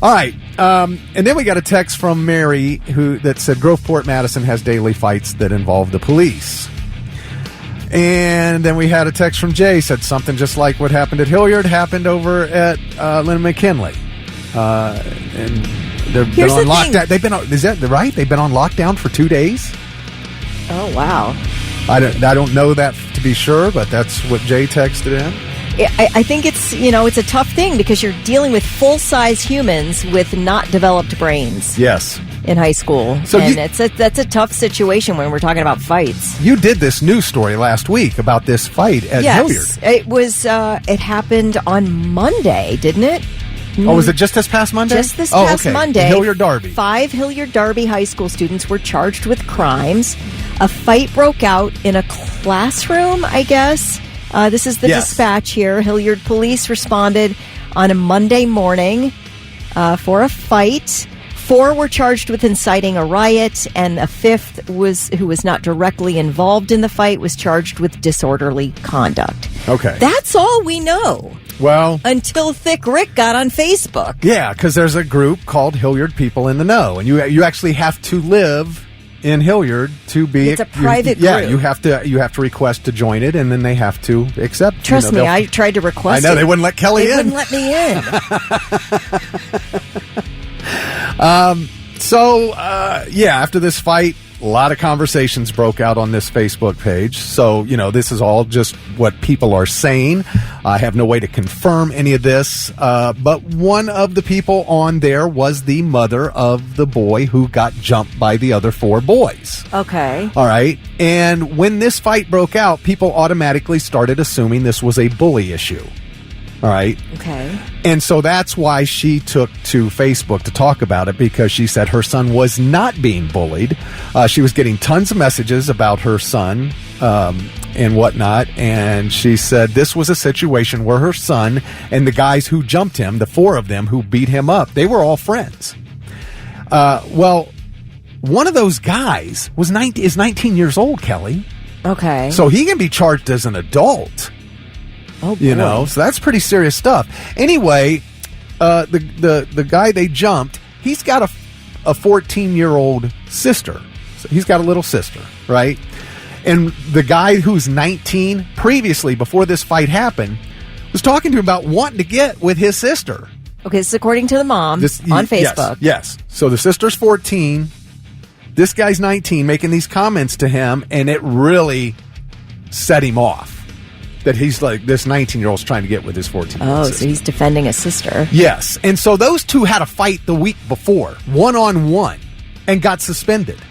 S4: All right. And then we got a text from Mary that said Groveport Madison has daily fights that involve the police. And then we had a text from Jay, said something just like what happened at Hilliard happened over at Lynn McKinley. And they've been on lockdown. They've been on, is that right? They've been on lockdown for 2 days.
S5: Oh, wow.
S4: I don't know that to be sure, but that's what Jay texted in.
S5: I think it's a tough thing because you're dealing with full-size humans with not developed brains.
S4: Yes.
S5: In high school. So that's a tough situation when we're talking about fights.
S4: You did this news story last week about this fight at Hilliard.
S5: Yes. It was, it happened on Monday, didn't it?
S4: Oh, was it just this past Monday?
S5: Just this past Monday.
S4: The Hilliard Derby.
S5: 5 Hilliard Derby high school students were charged with crimes. A fight broke out in a classroom, I guess. This is the dispatch here. Hilliard police responded on a Monday morning for a fight. 4 were charged with inciting a riot, and a 5th who was not directly involved in the fight was charged with disorderly conduct.
S4: Okay.
S5: That's all we know.
S4: Well,
S5: until Thick Rick got on Facebook.
S4: Yeah, because there's a group called Hilliard People in the Know, and you actually have to live in Hilliard to be.
S5: It's a private group.
S4: Yeah, you have to request to join it, and then they have to accept.
S5: Trust me, I tried to request.
S4: I know they wouldn't let Kelly in.
S5: They wouldn't let me in.
S4: After this fight, a lot of conversations broke out on this Facebook page. So, this is all just what people are saying. I have no way to confirm any of this. But one of the people on there was the mother of the boy who got jumped by the other 4 boys.
S5: Okay.
S4: All right. And when this fight broke out, people automatically started assuming this was a bully issue. All right.
S5: Okay.
S4: And so that's why she took to Facebook to talk about it, because she said her son was not being bullied. She was getting tons of messages about her son and whatnot. And she said this was a situation where her son and the guys who jumped him, the 4 of them who beat him up, they were all friends. One of those guys is 19 years old, Kelly.
S5: Okay.
S4: So he can be charged as an adult.
S5: Oh, boy.
S4: So that's pretty serious stuff. Anyway, the guy they jumped, he's got a 14-year-old sister. So he's got a little sister, right? And the guy who's 19 previously, before this fight happened, was talking to him about wanting to get with his sister.
S5: Okay, this is according to the mom on Facebook.
S4: Yes. So the sister's 14. This guy's 19, making these comments to him, and it really set him off. That he's like, this 19-year-old's trying to get with his 14-year-old sister.
S5: So he's defending a sister.
S4: Yes. And so those 2 had a fight the week before, one-on-one, and got suspended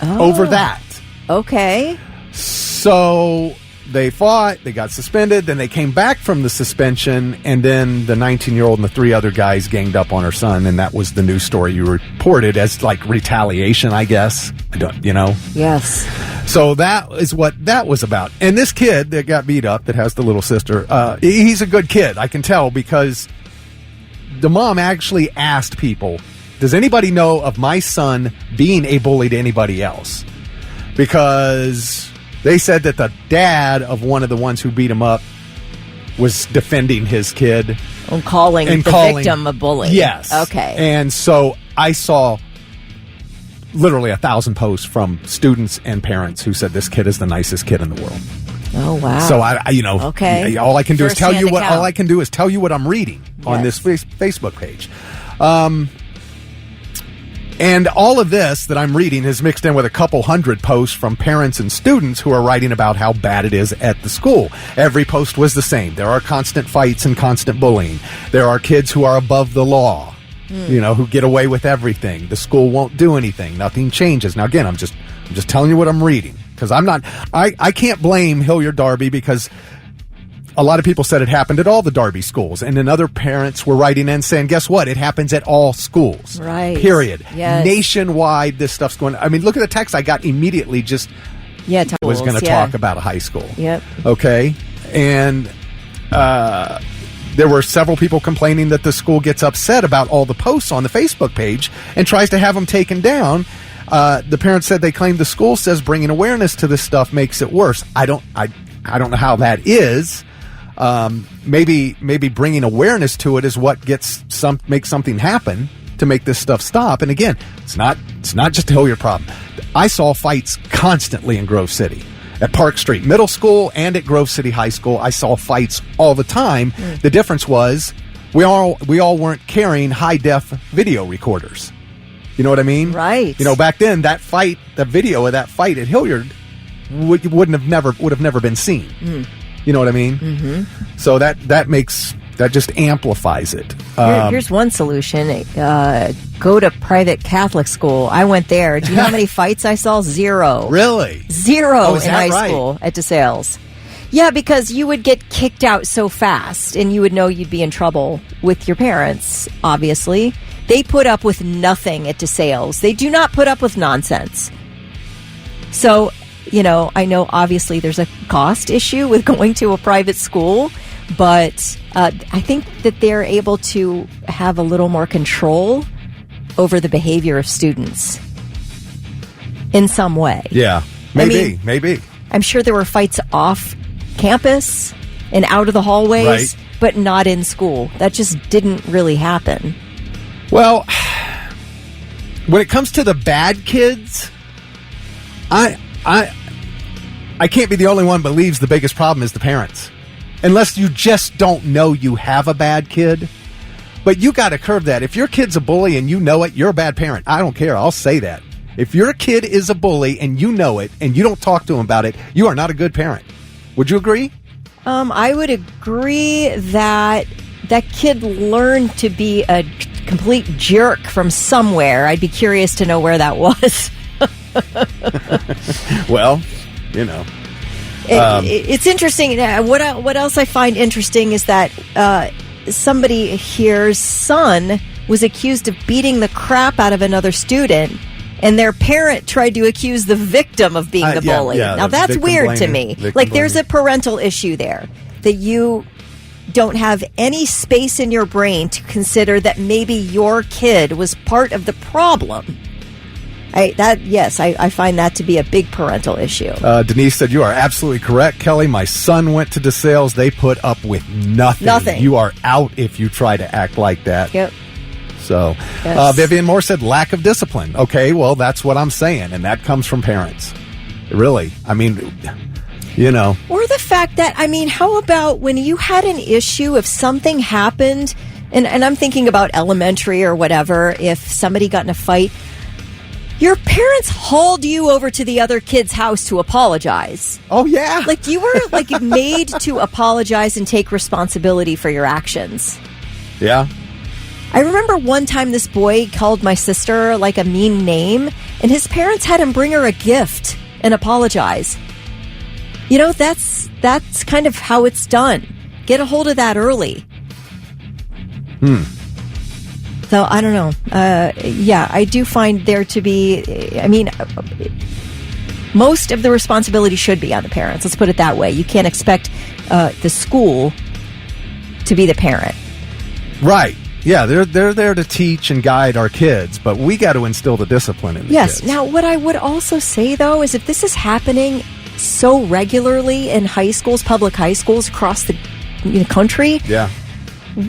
S4: over that.
S5: Okay.
S4: So they fought, they got suspended, then they came back from the suspension, and then the 19-year-old and the 3 other guys ganged up on her son, and that was the news story you reported as like retaliation, I guess.
S5: Yes.
S4: So that is what that was about. And this kid that got beat up, that has the little sister, he's a good kid, I can tell, because the mom actually asked people, does anybody know of my son being a bully to anybody else? Because they said that the dad of one of the ones who beat him up was defending his kid.
S5: And calling the victim a bully.
S4: Yes.
S5: Okay.
S4: And so I saw literally 1,000 posts from students and parents who said this kid is the nicest kid in the world.
S5: Oh, wow.
S4: So
S5: okay.
S4: All I can do is tell you what
S5: account.
S4: all I can do is tell you what I'm reading on this Facebook page. And all of this that I'm reading is mixed in with a couple hundred posts from parents and students who are writing about how bad it is at the school. Every post was the same. There are constant fights and constant bullying. There are kids who are above the law, who get away with everything. The school won't do anything. Nothing changes. Now, again, I'm just telling you what I'm reading, because I can't blame Hilliard Darby, because a lot of people said it happened at all the Darby schools, and then other parents were writing in saying, guess what? It happens at all schools.
S5: Right.
S4: Period.
S5: Yes.
S4: Nationwide, this stuff's going on. I mean, look at the text I got immediately was going to talk about a high school.
S5: Yep.
S4: Okay? And there were several people complaining that the school gets upset about all the posts on the Facebook page and tries to have them taken down. The parents said they claim the school says bringing awareness to this stuff makes it worse. I don't know how that is. Maybe bringing awareness to it is what makes something happen to make this stuff stop. And again, it's not just a Hilliard problem. I saw fights constantly in Grove City. At Park Street Middle School and at Grove City High School, I saw fights all the time. The difference was we all weren't carrying high-def video recorders. You know what I mean?
S5: Right.
S4: Back then, the video of that fight at Hilliard would have never been seen. You know what I mean? Mm-hmm. So that just amplifies it.
S5: Here's one solution. Go to private Catholic school. I went there. Do you know how many fights I saw? 0.
S4: Really?
S5: 0 in high
S4: right?
S5: school at DeSales. Yeah, because you would get kicked out so fast, and you would know you'd be in trouble with your parents, obviously. They put up with nothing at DeSales. They do not put up with nonsense. So, I know obviously there's a cost issue with going to a private school, but I think that they're able to have a little more control over the behavior of students in some way.
S4: Yeah, maybe.
S5: I'm sure there were fights off campus and out of the hallways,
S4: right,
S5: but not in school. That just didn't really happen.
S4: Well, when it comes to the bad kids, I can't be the only one believes the biggest problem is the parents. Unless you just don't know you have a bad kid. But you got to curb that. If your kid's a bully and you know it, you're a bad parent. I don't care. I'll say that. If your kid is a bully and you know it and you don't talk to him about it, you are not a good parent. Would you agree?
S5: I would agree that that kid learned to be a complete jerk from somewhere. I'd be curious to know where that was.
S4: Well,
S5: it's interesting. What else I find interesting is that somebody here's son was accused of beating the crap out of another student, and their parent tried to accuse the victim of being the bully.
S4: Yeah,
S5: now that's weird to me. Like there's a parental issue there that you don't have any space in your brain to consider that maybe your kid was part of the problem. I find that to be a big parental issue.
S4: Denise said, you are absolutely correct, Kelly. My son went to DeSales. They put up with nothing. You are out if you try to act like that.
S5: Yep.
S4: So, yes. Vivian Moore said, lack of discipline. Okay, well, that's what I'm saying, and that comes from parents. Really. I mean,
S5: Or the fact that, how about when you had an issue, if something happened, and I'm thinking about elementary or whatever, if somebody got in a fight, your parents hauled you over to the other kid's house to apologize.
S4: Oh, yeah.
S5: Like, you were, made to apologize and take responsibility for your actions.
S4: Yeah.
S5: I remember one time this boy called my sister, a mean name, and his parents had him bring her a gift and apologize. That's that's kind of how it's done. Get a hold of that early. So I don't know. I do find there to be, most of the responsibility should be on the parents. Let's put it that way. You can't expect the school to be the parent.
S4: Right. Yeah, they're there to teach and guide our kids, but we got to instill the discipline in the kids.
S5: Now, what I would also say, though, is if this is happening so regularly in high schools, public high schools across the country,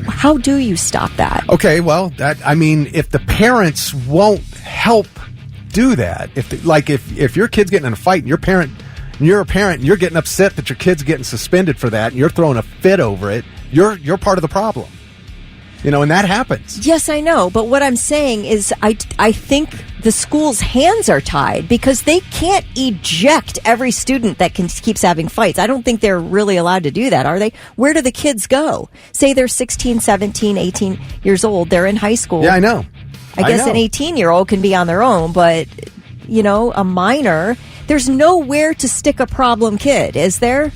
S5: how do you stop that?
S4: Okay, well, if the parents won't help do that, if your kid's getting in a fight and you're a parent and you're getting upset that your kid's getting suspended for that and you're throwing a fit over it, you're part of the problem. And that happens.
S5: Yes, I know. But what I'm saying is I think the school's hands are tied because they can't eject every student that keeps having fights. I don't think they're really allowed to do that, are they? Where do the kids go? Say they're 16, 17, 18 years old. They're in high school.
S4: Yeah, I know.
S5: I guess an 18-year-old can be on their own, but, a minor, there's nowhere to stick a problem kid, is there?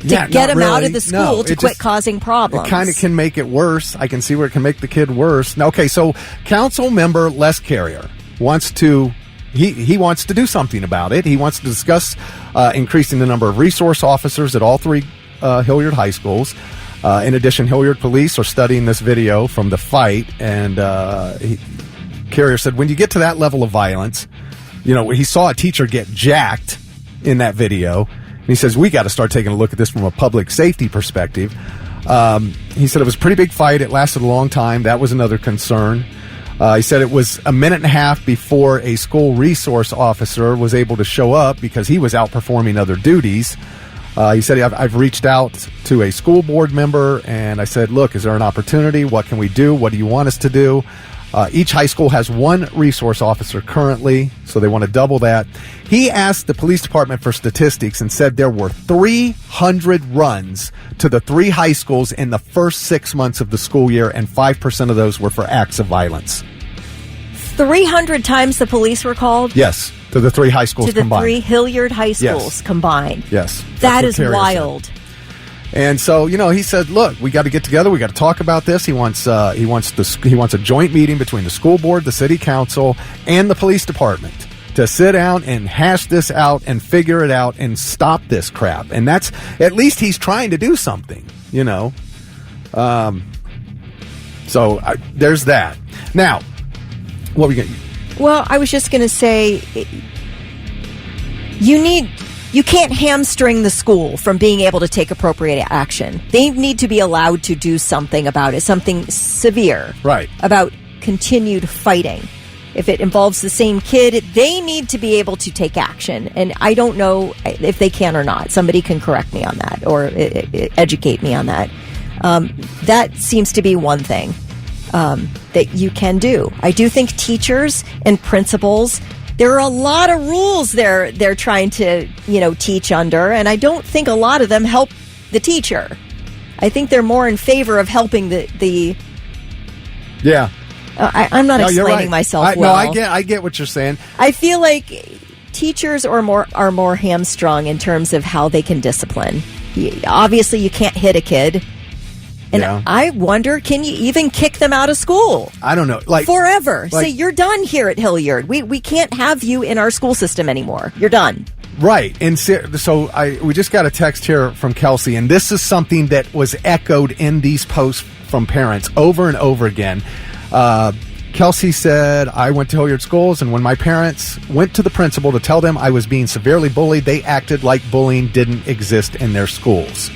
S5: To get him out of the school to quit causing problems.
S4: It kind of can make it worse. I can see where it can make the kid worse. Now, okay, so council member Les Carrier wants to do something about it. He wants to discuss increasing the number of resource officers at all three Hilliard high schools. In addition, Hilliard police are studying this video from the fight, and Carrier said, when you get to that level of violence, he saw a teacher get jacked in that video. And he says, we got to start taking a look at this from a public safety perspective. He said it was a pretty big fight. It lasted a long time. That was another concern. He said it was a minute and a half before a school resource officer was able to show up because he was out performing other duties. He said, I've reached out to a school board member and I said, look, is there an opportunity? What can we do? What do you want us to do? Each high school has one resource officer currently, so they want to double that. He asked the police department for statistics and said there were 300 runs to the three high schools in the first 6 months of the school year, and 5% of those were for acts of violence.
S5: 300 times the police were called?
S4: Yes, to the three high schools combined.
S5: To the three Hilliard high schools combined.
S4: Yes.
S5: That is wild.
S4: And so, he said, look, we got to get together. We got to talk about this. He wants a joint meeting between the school board, the city council, and the police department to sit down and hash this out and figure it out and stop this crap. And that's, at least he's trying to do something, So there's that. Now, what were we going to...
S5: Well, I was just going to say, you can't hamstring the school from being able to take appropriate action. They need to be allowed to do something about it, something severe.
S4: Right.
S5: About continued fighting. If it involves the same kid, they need to be able to take action. And I don't know if they can or not. Somebody can correct me on that or educate me on that. That seems to be one thing that you can do. I do think teachers and principals, there are a lot of rules they're trying to, teach under, and I don't think a lot of them help the teacher. I think they're more in favor of helping the
S4: Yeah.
S5: I'm not explaining myself well.
S4: No, I get what you're saying.
S5: I feel like teachers are more hamstrung in terms of how they can discipline. Obviously, you can't hit a kid. And I wonder, can you even kick them out of school?
S4: I don't know.
S5: Forever. Say, you're done here at Hilliard. We can't have you in our school system anymore. You're done.
S4: Right. And so we just got a text here from Kelsey, and this is something that was echoed in these posts from parents over and over again. Kelsey said, I went to Hilliard schools, and when my parents went to the principal to tell them I was being severely bullied, they acted like bullying didn't exist in their schools.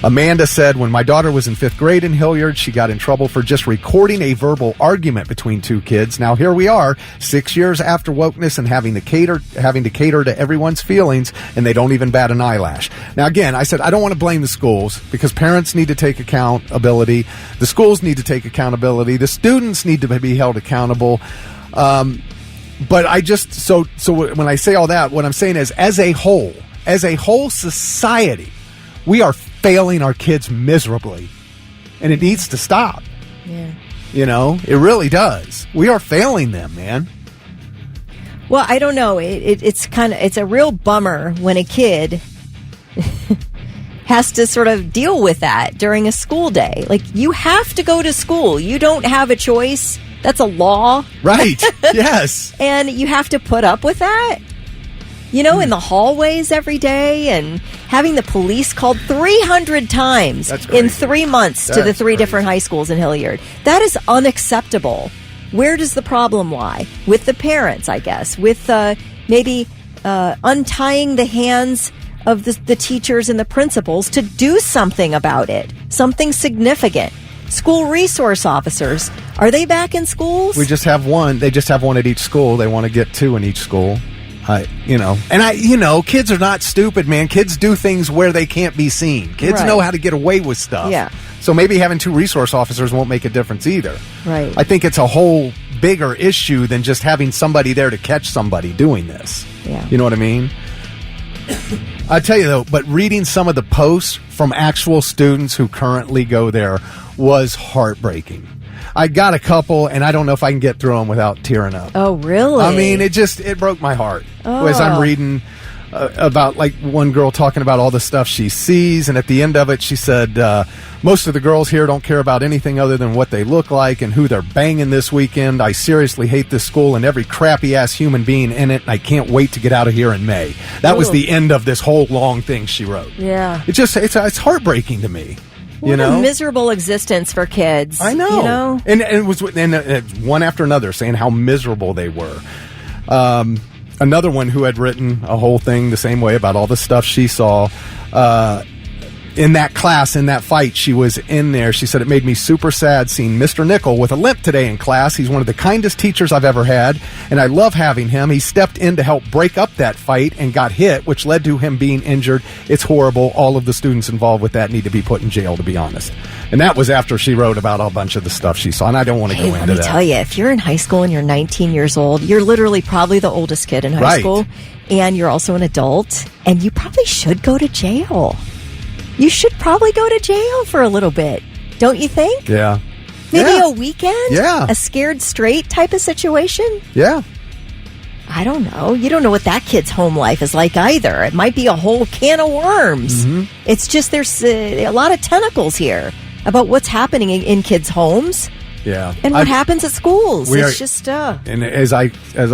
S4: Amanda said, when my daughter was in 5th grade in Hilliard, she got in trouble for just recording a verbal argument between two kids. Now here we are, 6 years after wokeness and having to cater to everyone's feelings, and they don't even bat an eyelash. Now again, I said I don't want to blame the schools because parents need to take accountability. The schools need to take accountability. The students need to be held accountable. But I just so when I say all that, what I'm saying is, as a whole society, we are failing our kids miserably, and it needs to stop.
S5: Yeah.
S4: It really does. We are failing them, man.
S5: Well, I don't know. It's a real bummer when a kid has to sort of deal with that during a school day. Like, you have to go to school. You don't have a choice. That's a law.
S4: Right. Yes.
S5: And you have to put up with that. In the hallways every day, and having the police called 300 times in 3 months to the three different high schools in Hilliard. That is unacceptable. Where does the problem lie? With the parents, I guess. With maybe untying the hands of the teachers and the principals to do something about it. Something significant. School resource officers. Are they back in schools?
S4: We just have one. They just have one at each school. They want to get 2 in each school. Kids are not stupid, man. Kids do things where they can't be seen. Kids know how to get away with stuff.
S5: Yeah.
S4: So maybe having 2 resource officers won't make a difference either.
S5: Right.
S4: I think it's a whole bigger issue than just having somebody there to catch somebody doing this.
S5: Yeah.
S4: You know what I mean? I tell you though, but reading some of the posts from actual students who currently go there was heartbreaking. I got a couple, and I don't know if I can get through them without tearing up.
S5: Oh, really?
S4: I mean, it broke my heart as I'm reading about, like, one girl talking about all the stuff she sees, and at the end of it, she said, most of the girls here don't care about anything other than what they look like and who they're banging this weekend. I seriously hate this school and every crappy-ass human being in it, and I can't wait to get out of here in May. That was the end of this whole long thing she wrote.
S5: Yeah.
S4: It's heartbreaking to me.
S5: What a miserable existence for kids.
S4: I know. And it was one after another saying how miserable they were. Another one who had written a whole thing the same way about all the stuff she saw. In that class, in that fight, she was in there. She said, it made me super sad seeing Mr. Nickel with a limp today in class. He's one of the kindest teachers I've ever had, and I love having him. He stepped in to help break up that fight and got hit, which led to him being injured. It's horrible. All of the students involved with that need to be put in jail, to be honest. And that was after she wrote about a bunch of the stuff she saw, and I don't want to go into that.
S5: Let me tell you, if you're in high school and you're 19 years old, you're literally probably the oldest kid in high school, and you're also an adult, and you probably should go to jail. You should probably go to jail for a little bit, don't you think?
S4: Yeah.
S5: Maybe a weekend?
S4: Yeah.
S5: A scared straight type of situation?
S4: Yeah.
S5: I don't know. You don't know what that kid's home life is like either. It might be a whole can of worms. Mm-hmm. It's just there's a lot of tentacles here about what's happening in kids' homes.
S4: Yeah.
S5: And what happens at schools. It's just
S4: and as I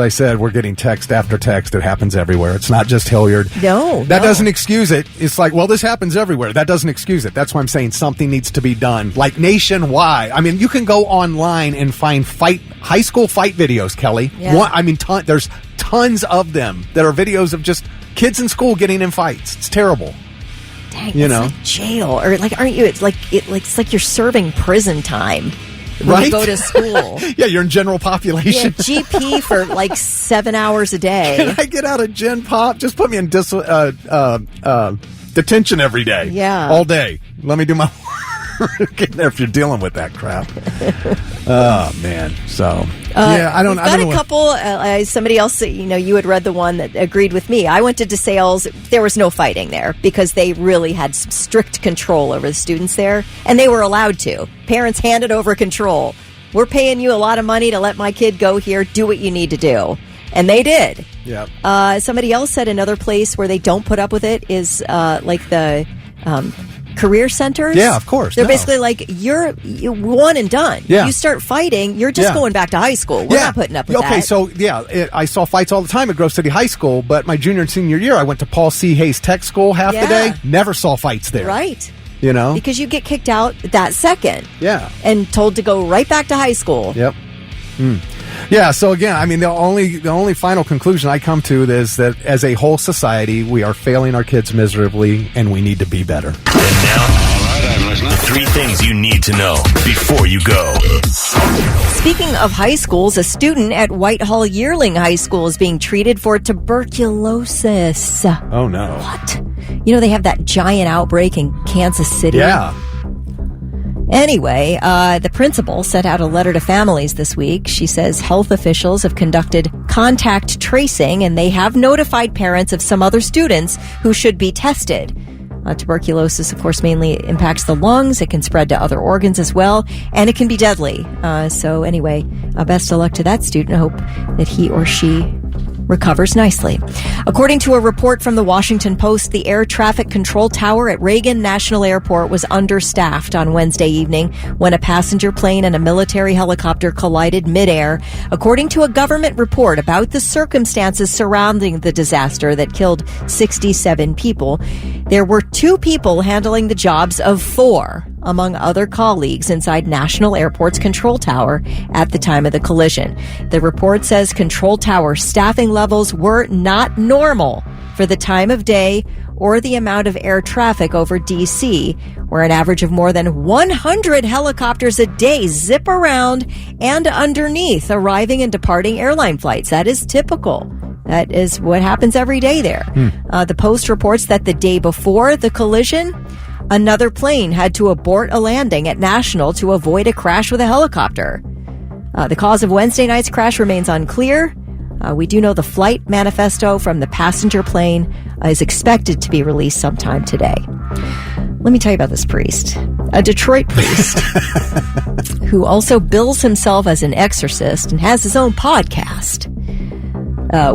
S4: said, we're getting text after text. It happens everywhere. It's not just Hilliard.
S5: No.
S4: That doesn't excuse it. It's like, well, this happens everywhere. That doesn't excuse it. That's why I'm saying something needs to be done. Like nationwide. I mean, you can go online and find high school fight videos, Kelly.
S5: Yeah.
S4: There's tons of them that are videos of just kids in school getting in fights. It's terrible.
S5: Dang, it's like jail. Or like, aren't you? It's like you're serving prison time. When you go to school.
S4: Yeah, you're in general population.
S5: Yeah, GP for like 7 hours a day.
S4: Can I get out of Gen Pop? Just put me in detention every day.
S5: Yeah.
S4: All day. Let me do my work. Get there if you're dealing with that crap. Oh, man. So, I don't know.
S5: Got a couple. Somebody else, you had read the one that agreed with me. I went to DeSales. There was no fighting there because they really had some strict control over the students there, and they were allowed to. Parents handed over control. We're paying you a lot of money to let my kid go here. Do what you need to do. And they did.
S4: Yeah.
S5: Somebody else said another place where they don't put up with it is like the career centers.
S4: Yeah, of course.
S5: They're basically like, you're one and done.
S4: Yeah.
S5: You start fighting, you're just going back to high school. We're not putting up with that.
S4: Okay, so, I saw fights all the time at Grove City High School, but my junior and senior year, I went to Paul C. Hayes Tech School half the day. Never saw fights there.
S5: Right.
S4: Because
S5: you get kicked out that second.
S4: Yeah.
S5: And told to go right back to high school.
S4: Yep. Yeah, so again, I mean, the only final conclusion I come to is that as a whole society, we are failing our kids miserably, and we need to be better.
S2: And now, all right, I'm listening. 3 things you need to know before you go.
S5: Speaking of high schools, a student at Whitehall Yearling High School is being treated for tuberculosis.
S4: Oh, no.
S5: What? They have that giant outbreak in Kansas City.
S4: Yeah.
S5: Anyway, the principal sent out a letter to families this week. She says health officials have conducted contact tracing and they have notified parents of some other students who should be tested. Tuberculosis, of course, mainly impacts the lungs. It can spread to other organs as well, and it can be deadly. So anyway, best of luck to that student. I hope that he or she recovers nicely. According to a report from the Washington Post, the air traffic control tower at Reagan National Airport was understaffed on Wednesday evening when a passenger plane and a military helicopter collided midair. According to a government report about the circumstances surrounding the disaster that killed 67 people, there were 2 people handling the jobs of 4, among other colleagues inside National Airport's control tower at the time of the collision. The report says control tower staffing levels were not normal for the time of day or the amount of air traffic over D.C., where an average of more than 100 helicopters a day zip around and underneath arriving and departing airline flights. That is typical. That is what happens every day there. The Post reports that the day before the collision, another plane had to abort a landing at National to avoid a crash with a helicopter. The cause of Wednesday night's crash remains unclear. We do know the flight manifesto from the passenger plane is expected to be released sometime today. Let me tell you about this priest. A Detroit priest who also bills himself as an exorcist and has his own podcast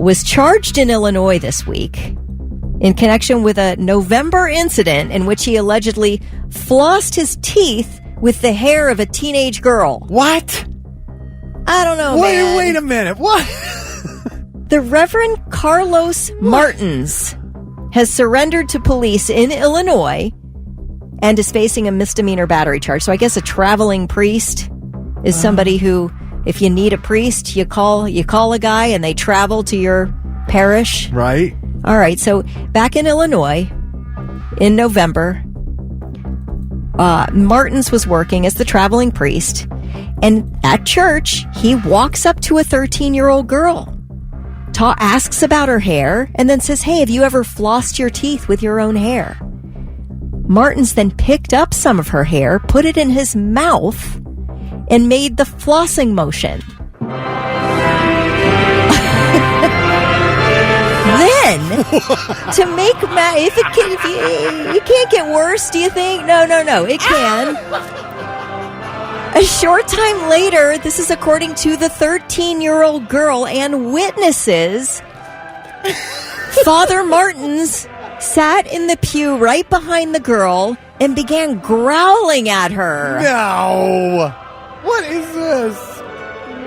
S5: was charged in Illinois this week in connection with a November incident in which he allegedly flossed his teeth with the hair of a teenage girl.
S4: What?
S5: I don't know, man.
S4: Wait a minute. What?
S5: The Reverend Carlos Martins has surrendered to police in Illinois and is facing a misdemeanor battery charge. So I guess a traveling priest is somebody who, if you need a priest, you call a guy and they travel to your parish.
S4: Right.
S5: All right. So back in Illinois in November, Martins was working as the traveling priest, and at church, he walks up to a 13-year-old girl, asks about her hair, and then says, "Hey, have you ever flossed your teeth with your own hair?" Martins then picked up some of her hair, put it in his mouth, and made the flossing motion. Then, to make it can't get worse, do you think? No, it can. A short time later, this is according to the 13-year-old girl and witnesses, Father Martins sat in the pew right behind the girl and began growling at her.
S4: No. What is this?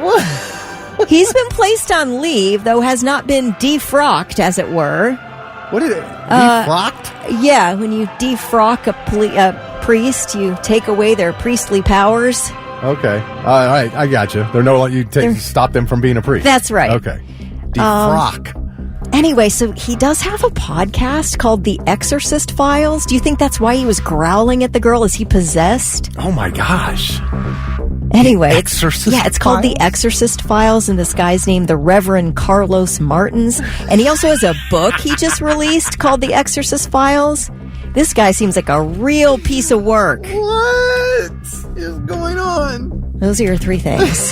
S4: What?
S5: He's been placed on leave, though has not been defrocked, as it were.
S4: What is it? Defrocked?
S5: Yeah, when you defrock a priest, you take away their priestly powers.
S4: Okay. All right, I got you. You stop them from being a priest.
S5: That's right.
S4: Okay. Defrock.
S5: Anyway, so he does have a podcast called The Exorcist Files. Do you think that's why he was growling at the girl? Is he possessed?
S4: Oh my gosh.
S5: Anyway,
S4: it's
S5: called The Exorcist Files, and this guy's named the Reverend Carlos Martins. And he also has a book he just released called The Exorcist Files. This guy seems like a real piece of work.
S4: What is going on?
S5: Those are your 3 things.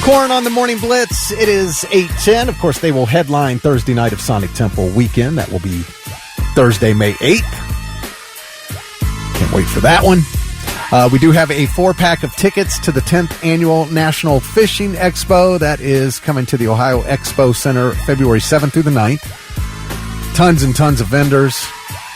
S4: Quinn on the Morning Blitz. It is 8:10. Of course, they will headline Thursday night of Sonic Temple weekend. That will be Thursday, May 8th. Can't wait for that one. We do have a 4-pack of tickets to the 10th Annual National Fishing Expo. That is coming to the Ohio Expo Center February 7th through the 9th. Tons and tons of vendors.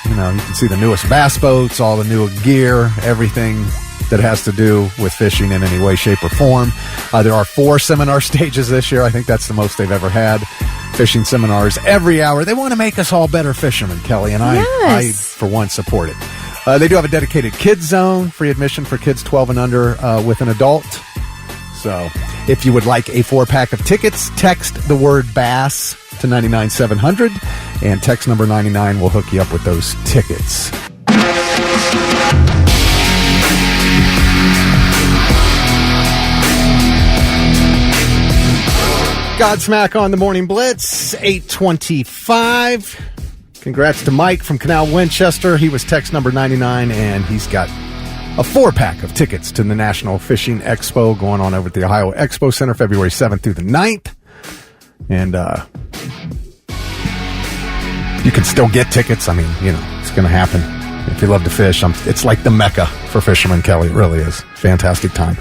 S4: You can see the newest bass boats, all the new gear, everything that has to do with fishing in any way, shape, or form. There are 4 seminar stages this year. I think that's the most they've ever had. Fishing seminars every hour. They want to make us all better fishermen, Kelly, and I for one, support it. They do have a dedicated kids zone, free admission for kids 12 and under with an adult. So if you would like a 4-pack of tickets, text the word bass to 99700, and text number 99 will hook you up with those tickets. Godsmack on the Morning Blitz, 8:25. Congrats to Mike from Canal Winchester. He was text number 99, and he's got a 4-pack of tickets to the National Fishing Expo going on over at the Ohio Expo Center February 7th through the 9th. And you can still get tickets. I mean, it's going to happen. If you love to fish, it's like the Mecca for fishermen, Kelly. It really is. Fantastic time.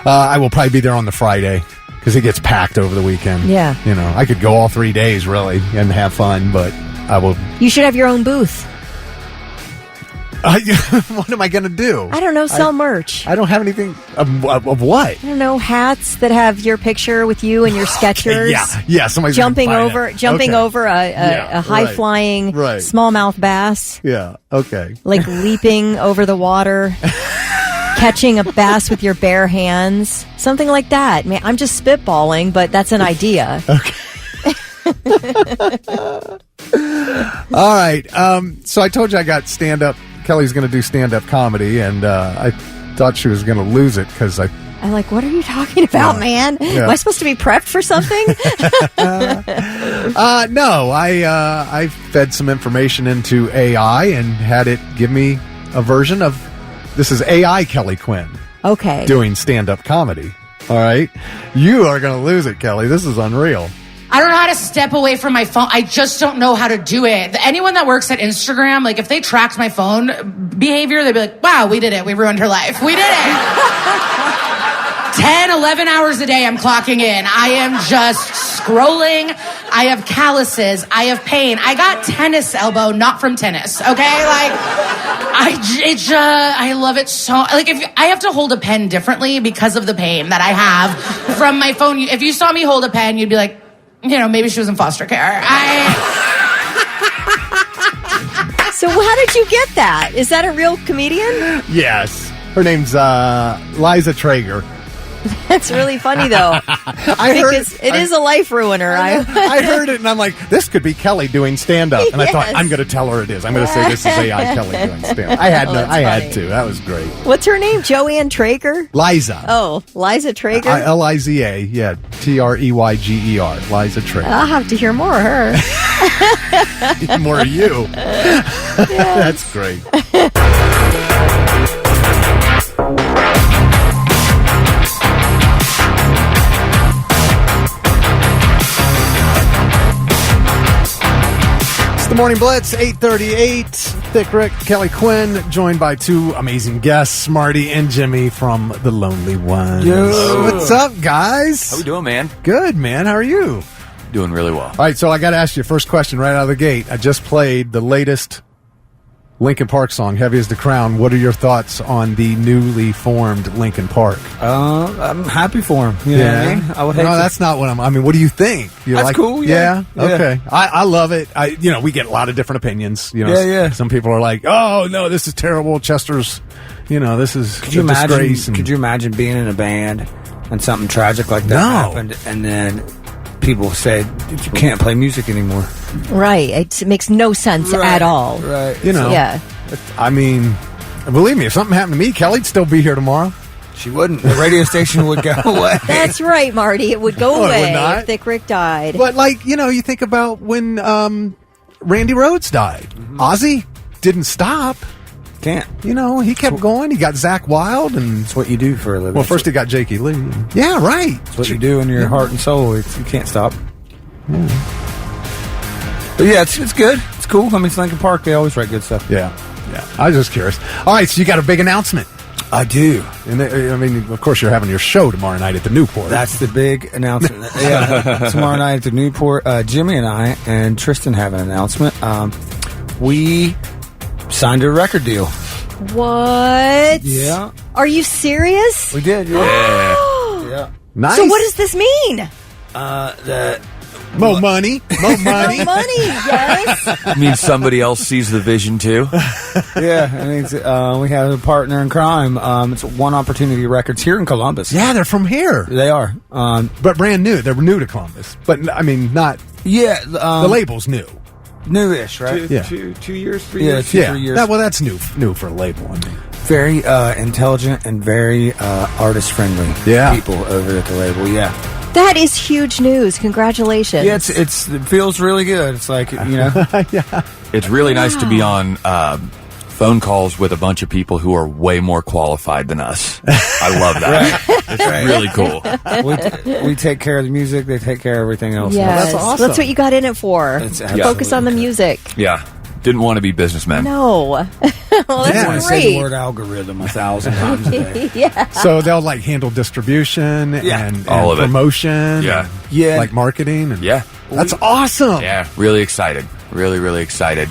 S4: I will probably be there on the Friday because it gets packed over the weekend.
S5: Yeah.
S4: You know, I could go all 3 days, really, and have fun, but I will...
S5: You should have your own booth.
S4: What am I going to do?
S5: I don't know, sell merch.
S4: I don't have anything... Of what?
S5: I don't know, hats that have your picture with you and your Skechers.
S4: Yeah. Somebody's
S5: jumping
S4: gonna buy
S5: over
S4: that.
S5: a high-flying
S4: right.
S5: smallmouth bass.
S4: Yeah, okay.
S5: Like leaping over the water, catching a bass with your bare hands. Something like that. Man, I'm just spitballing, but that's an idea.
S4: Okay. All right. So I told you I got stand-up. Kelly's going to do stand-up comedy, and I thought she was going to lose it because
S5: I'm like, what are you talking about, man?
S4: Yeah.
S5: Am I supposed to be prepped for something?
S4: No, I fed some information into AI and had it give me a version of, this is AI Kelly Quinn.
S5: Okay.
S4: Doing stand-up comedy. All right. You are going to lose it, Kelly. This is unreal.
S9: I don't know how to step away from my phone. I just don't know how to do it. Anyone that works at Instagram, like if they tracked my phone behavior, they'd be like, wow, we did it. We ruined her life. We did it. 10, 11 hours a day I'm clocking in. I am just scrolling. I have calluses. I have pain. I got tennis elbow, not from tennis, okay? Like, I love it so... Like, if I have to hold a pen differently because of the pain that I have from my phone. If you saw me hold a pen, you'd be like, you know, maybe she was in foster care.
S5: So how did you get that? Is that a real comedian?
S4: Yes. Her name's Liza Traeger.
S5: That's really funny, though. It is a life ruiner.
S4: I heard it, and I'm like, this could be Kelly doing stand-up. And I thought, I'm going to tell her it is. I'm going to say this is AI Kelly doing stand-up. I had to. That was great.
S5: What's her name? Joanne Traeger?
S4: Liza.
S5: Oh, Liza Traeger?
S4: Liza, yeah. Treyger. Liza Traeger.
S5: I'll have to hear more of her.
S4: More of you. That's great. The Morning Blitz, 8:38. Thick Rick, Kelly Quinn, joined by two amazing guests, Marty and Jimmy from The Lonely Ones.
S10: Yo.
S4: What's up, guys?
S10: How we doing, man?
S4: Good, man. How are you?
S10: Doing really well.
S4: All right, so I got to ask you first question right out of the gate. I just played the latest Linkin Park song, Heavy as the Crown. What are your thoughts on the newly formed Linkin Park?
S11: I'm happy for him. You know what I mean? I would hate
S4: No,
S11: to-
S4: that's not what I mean, what do you think?
S11: That's cool, yeah.
S4: Okay. I love it. We get a lot of different opinions.
S11: Yeah.
S4: Some people are like, oh, no, this is terrible. Chester's, this is
S11: Could you
S4: a disgrace.
S11: imagine? Could you imagine being in a band and something tragic like that happened, and then people said you can't play music anymore?
S5: Right. It makes no sense at all.
S11: Right.
S5: Yeah.
S4: I mean, believe me, if something happened to me, Kelly'd still be here tomorrow.
S11: She wouldn't. The radio station would go away.
S5: That's right, Marty. It would go
S4: Oh, it would
S5: away
S4: not?
S5: if Thick Rick died.
S4: But, you think about when Randy Rhoads died. Ozzy didn't stop.
S11: Can't.
S4: He kept going. He got Zach Wilde, and
S11: That's what you do for a living.
S4: well, first he got Jakey Lee. Yeah, right.
S11: That's what you do in your heart and soul. You can't stop. But yeah, it's good. It's cool. I mean, it's Linkin Park. They always write good stuff.
S4: Yeah. I was just curious. All right, so you got a big announcement.
S11: I do.
S4: And of course, you're having your show tomorrow night at the Newport.
S11: That's the big announcement. Tomorrow night at the Newport, Jimmy and I and Tristan have an announcement. We signed a record deal.
S5: What?
S11: Yeah.
S5: Are you serious?
S11: We did. Yeah.
S4: Nice.
S5: So what does this mean?
S4: More money. More money.
S5: More money, yes.
S10: Means somebody else sees the vision too.
S11: Yeah, I mean, we have a partner in crime. It's One Opportunity Records here in Columbus.
S4: Yeah, they're from here.
S11: They are.
S4: But brand new. They're new to Columbus. But, I mean, not...
S11: Yeah.
S4: the label's new.
S11: Newish, right?
S4: Yeah.
S10: 2 years, 3
S11: Yeah,
S10: years.
S11: 3 years.
S4: That's new for a label. I mean.
S11: Very intelligent and very artist-friendly people over at the label, yeah.
S5: That is huge news. Congratulations.
S11: Yeah, it feels really good. It's like,
S4: Yeah.
S10: It's really nice to be on phone calls with a bunch of people who are way more qualified than us. I love that. It's really cool.
S11: We take care of the music. They take care of everything else.
S5: Yes.
S4: That's awesome.
S5: That's what you got in it for.
S11: It's
S5: Focus on the music.
S10: Yeah. Didn't want to be businessmen.
S5: No. Well,
S11: I want
S5: that's
S11: to say the
S5: great.
S11: word algorithm 1,000 times a day.
S5: Yeah.
S4: So they'll like handle distribution and
S10: All of it.
S4: promotion.
S10: Yeah.
S11: Yeah.
S4: Like marketing. And
S10: Yeah.
S4: That's awesome.
S10: Yeah. Really excited. Really, really excited.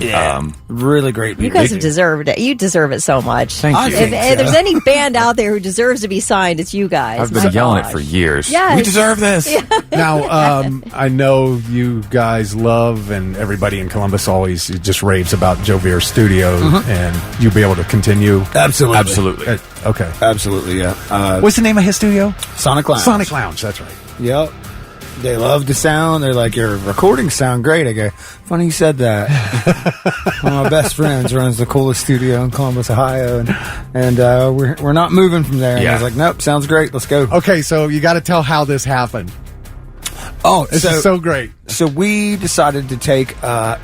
S11: Really great people.
S5: You guys have deserved it. You deserve it so much.
S11: Thank you.
S5: If there's any band out there who deserves to be signed, it's you guys.
S10: I've been yelling it for years.
S5: Yes.
S10: We deserve this.
S4: Now, I know you guys love, and everybody in Columbus always just raves about Joe Veer's studio, and you'll be able to continue.
S11: Absolutely.
S10: Absolutely.
S4: Okay.
S11: Absolutely, yeah.
S4: What's the name of his studio?
S11: Sonic Lounge.
S4: Sonic Lounge, that's right.
S11: Yep. They love the sound. They're like, your recordings sound great. I go, funny you said that. One of my best friends runs the coolest studio in Columbus, Ohio, and we're not moving from there. And
S10: Yeah.
S11: I was like, nope, sounds great. Let's go.
S4: Okay, so you got to tell how this happened.
S11: Oh,
S4: This is so great.
S11: So we decided to take an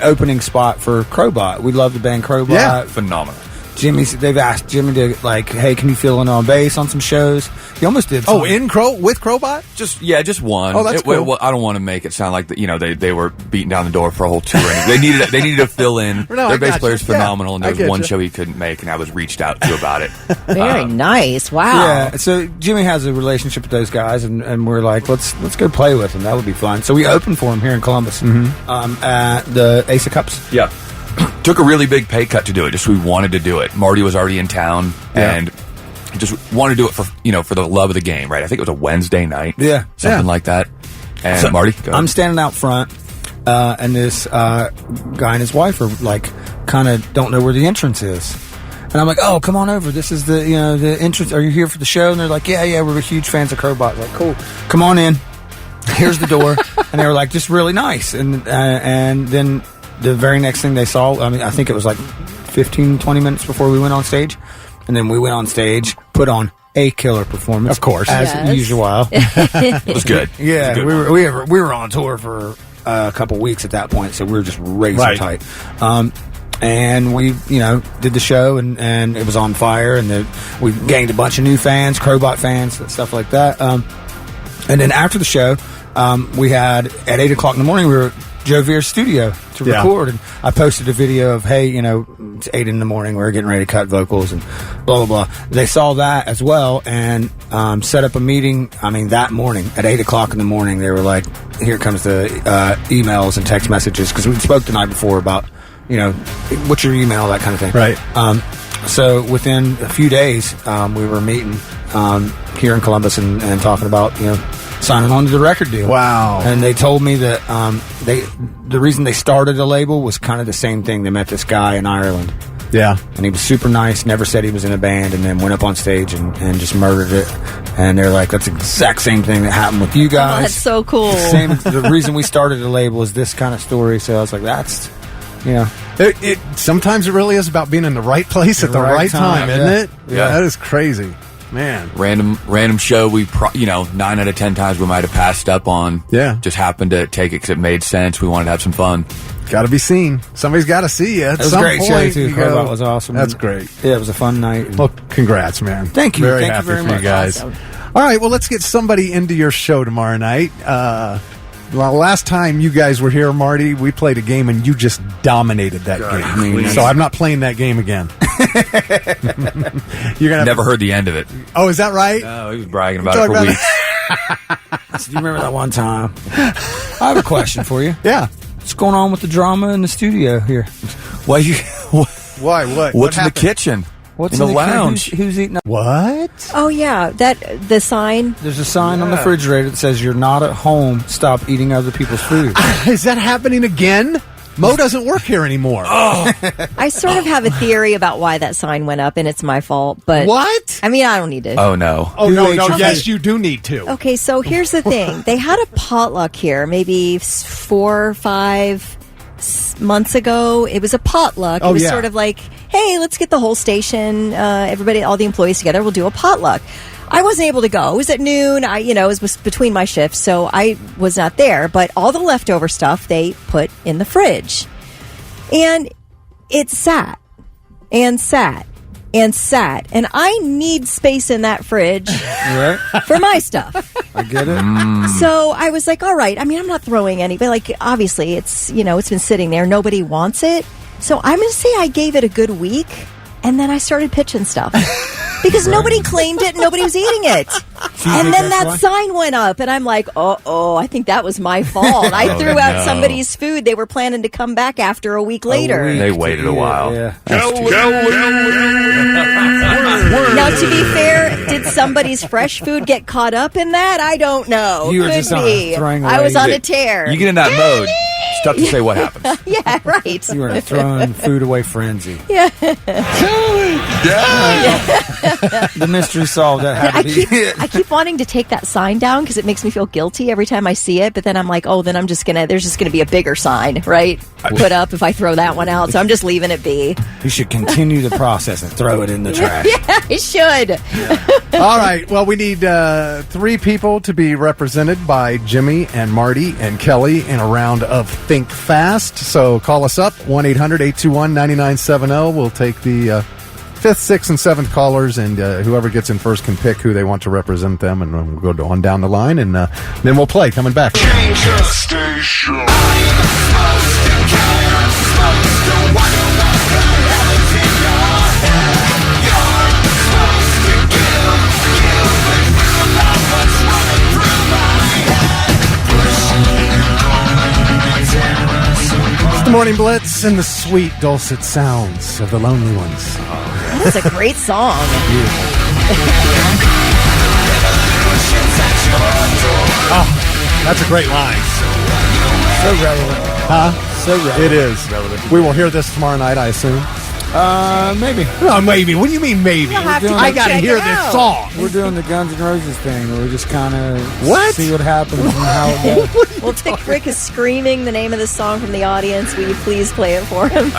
S11: opening spot for Crowbot. We love the band Crowbot.
S4: Yeah.
S10: Phenomenal.
S11: They've asked Jimmy to, like, hey, can you fill in on bass on some shows? He almost did.
S4: Oh, with Crowbot?
S10: Just one.
S4: Oh, that's cool.
S10: I don't want to make it sound like they were beating down the door for a whole tour. They needed to fill in.
S4: No,
S10: Their bass
S4: got
S10: player's
S4: you. Yeah,
S10: phenomenal, and
S4: I
S10: there was
S4: get
S10: one
S4: you.
S10: show he couldn't make, and I was reached out to about it.
S5: Very nice. Wow.
S11: Yeah, so Jimmy has a relationship with those guys, and we're like, let's go play with them. That would be fun. So we opened for him here in Columbus at the Ace of Cups.
S10: Yeah. Took a really big pay cut to do it. Just we wanted to do it. Marty was already in town, and just wanted to do it for the love of the game, right? I think it was a Wednesday night, something like that. And
S11: So
S10: Marty, go
S11: I'm
S10: ahead.
S11: standing out front, and this guy and his wife are like, kind of don't know where the entrance is. And I'm like, oh, come on over. This is the entrance. Are you here for the show? And they're like, yeah, we're huge fans of Crowbot. I'm like, cool, come on in. Here's the door. And they were like, just really nice. And then the very next thing they saw, I think it was like 15, 20 minutes before we went on stage. And then we went on stage, put on a killer performance.
S4: Of course.
S11: As usual.
S10: It was good.
S11: Yeah,
S10: It was a good
S11: we were on tour for a couple weeks at that point, so we were just razor
S4: Right.
S11: tight. And we, did the show, and it was on fire, and we gained a bunch of new fans, Crowbot fans, stuff like that. And then after the show, we had at 8:00 in the morning, we were at Joe Veer's studio to record, and I posted a video of, hey, it's 8 in the morning, we're getting ready to cut vocals and blah blah blah. They saw that as well and set up a meeting. That morning at 8:00 in the morning, they were like, here comes the emails and text messages, because we spoke the night before about what's your email, that kind of thing,
S4: Right.
S11: So within a few days, we were meeting here in Columbus and talking about signing on to the record deal.
S4: Wow.
S11: And they told me that the reason they started a label was kind of the same thing. They met this guy in Ireland,
S4: Yeah.
S11: and he was super nice, never said he was in a band, and then went up on stage and just murdered it. And they're like, that's the exact same thing that happened with you guys.
S5: Oh, that's so cool.
S11: The reason we started a label is this kind of story. So I was like, that's,
S4: It sometimes it really is about being in the right place at the right time, isn't it?
S10: Yeah.
S4: That is crazy, man.
S10: Random show. 9 out of 10 times we might have passed up on.
S4: Yeah.
S10: Just happened to take it because it made sense. We wanted to have some fun.
S4: Got to be seen. Somebody's got to see you. At
S11: It was a
S4: some
S11: great
S4: point,
S11: show, too.
S4: you go,
S11: Crowbot was awesome.
S4: That's great.
S11: Yeah, it was a fun night.
S4: Well, congrats, man.
S11: Thank you.
S4: Very
S11: Thank you
S4: happy
S11: very
S4: for
S11: much.
S4: you guys.
S5: Awesome.
S4: All right, well, let's get somebody into your show tomorrow night. Last time you guys were here, Marty, we played a game and you just dominated that game. So I'm not playing that game again. You're gonna
S10: Never heard the end of it.
S4: Oh, is that right?
S10: No, he was bragging about
S4: Talk
S10: it for
S4: about
S10: weeks.
S11: Do you remember that one time? I have a question for you.
S4: Yeah.
S11: What's going on with the drama in the studio here?
S10: Why you?
S4: Why? What?
S10: What's in the
S4: happened?
S10: kitchen?
S11: What's
S10: in the lounge?
S11: Who's eating?
S4: What?
S5: Oh, yeah. The sign.
S11: There's a sign on the refrigerator that says, "You're not at home. Stop eating other people's food."
S4: Is that happening again? Mo doesn't work here anymore.
S5: I sort of have a theory about why that sign went up, and it's my fault. But
S4: What?
S5: I don't need to.
S10: Oh no!
S4: Oh,
S11: Who
S4: no,
S11: ate
S4: no.
S11: your
S4: Yes,
S11: food?
S4: you do need to.
S5: Okay, so here's the thing. They had a potluck here maybe 4 or 5 months ago. It was a potluck.
S4: Oh,
S5: it was
S4: yeah.
S5: sort of like, hey, let's get the whole station, everybody, all the employees together. We'll do a potluck. I wasn't able to go. It was at noon. It was between my shifts, so I was not there. But all the leftover stuff they put in the fridge. And it sat and sat and sat. And I need space in that fridge
S11: Right?
S5: for my stuff.
S11: I get it.
S5: So I was like, all right. I'm not throwing any, but obviously it's, it's been sitting there. Nobody wants it. So I'm going to say I gave it a good week, and then I started pitching stuff. Because nobody claimed it, and nobody was eating it. And then that sign went up, and I'm like, I think that was my fault. I threw out somebody's food. They were planning to come back after a week later.
S10: They waited a while.
S11: Yeah.
S5: Now, to be fair, did somebody's fresh food get caught up in that? I don't know.
S11: You were
S5: Could
S11: just
S5: be.
S11: throwing away.
S5: I was on a tear.
S10: You get in that mode, it's tough to say what happens.
S5: Yeah, right.
S11: You were in a throwing food away frenzy.
S5: Yeah.
S11: The mystery solved. That had to be it.
S5: I keep wanting to take that sign down because it makes me feel guilty every time I see it. But then I'm like, then there's just gonna be a bigger sign, right? Put up if I throw that one out. So I'm just leaving it be.
S11: You should continue the process and throw it in the trash.
S5: Yeah, I should.
S4: All right. Well, we need 3 people to be represented by Jimmy and Marty and Kelly in a round of Think Fast. So call us up, 1-800-821-9970. We'll take the 5th, 6th, and 7th callers, and whoever gets in first can pick who they want to represent them, and we'll go on down the line, and then we'll play. Coming back.
S2: Change the station.
S4: It's the Morning Blitz and the sweet, dulcet sounds of the lonely ones.
S5: That's a great song.
S4: Oh, that's a great line.
S11: So relevant.
S4: Huh?
S11: So relevant.
S4: It is. Relevant. We will hear this tomorrow night, I assume.
S11: Maybe.
S4: No, maybe. What do you mean, maybe? I got to hear this song.
S11: We're doing the Guns N' Roses thing where we just kind of see what happens and how it goes.
S5: Well, Dick Rick is screaming the name of the song from the audience. Will you please play it for him?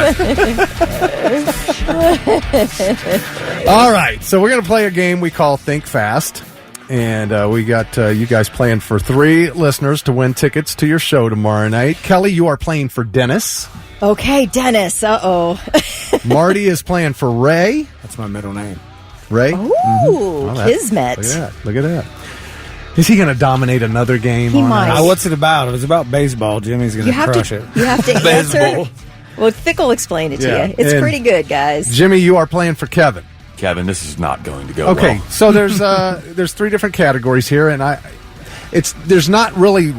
S4: All right. So we're going to play a game we call Think Fast. And we got you guys playing for 3 listeners to win tickets to your show tomorrow night. Kelly, you are playing for Dennis.
S5: Okay, Dennis. Uh-oh.
S4: Marty is playing for Ray.
S11: That's my middle name.
S4: Ray?
S5: Ooh, Kismet.
S4: Look at that. Is he going to dominate another game?
S5: He might.
S11: What's it about? If it's about baseball, Jimmy's going to crush it.
S5: You have to answer. Well, Thick will explain it to you. It's pretty good, guys.
S4: Jimmy, you are playing for Kevin.
S10: Kevin, this is not going to go well.
S4: Okay, so there's 3 different categories here, and there's not really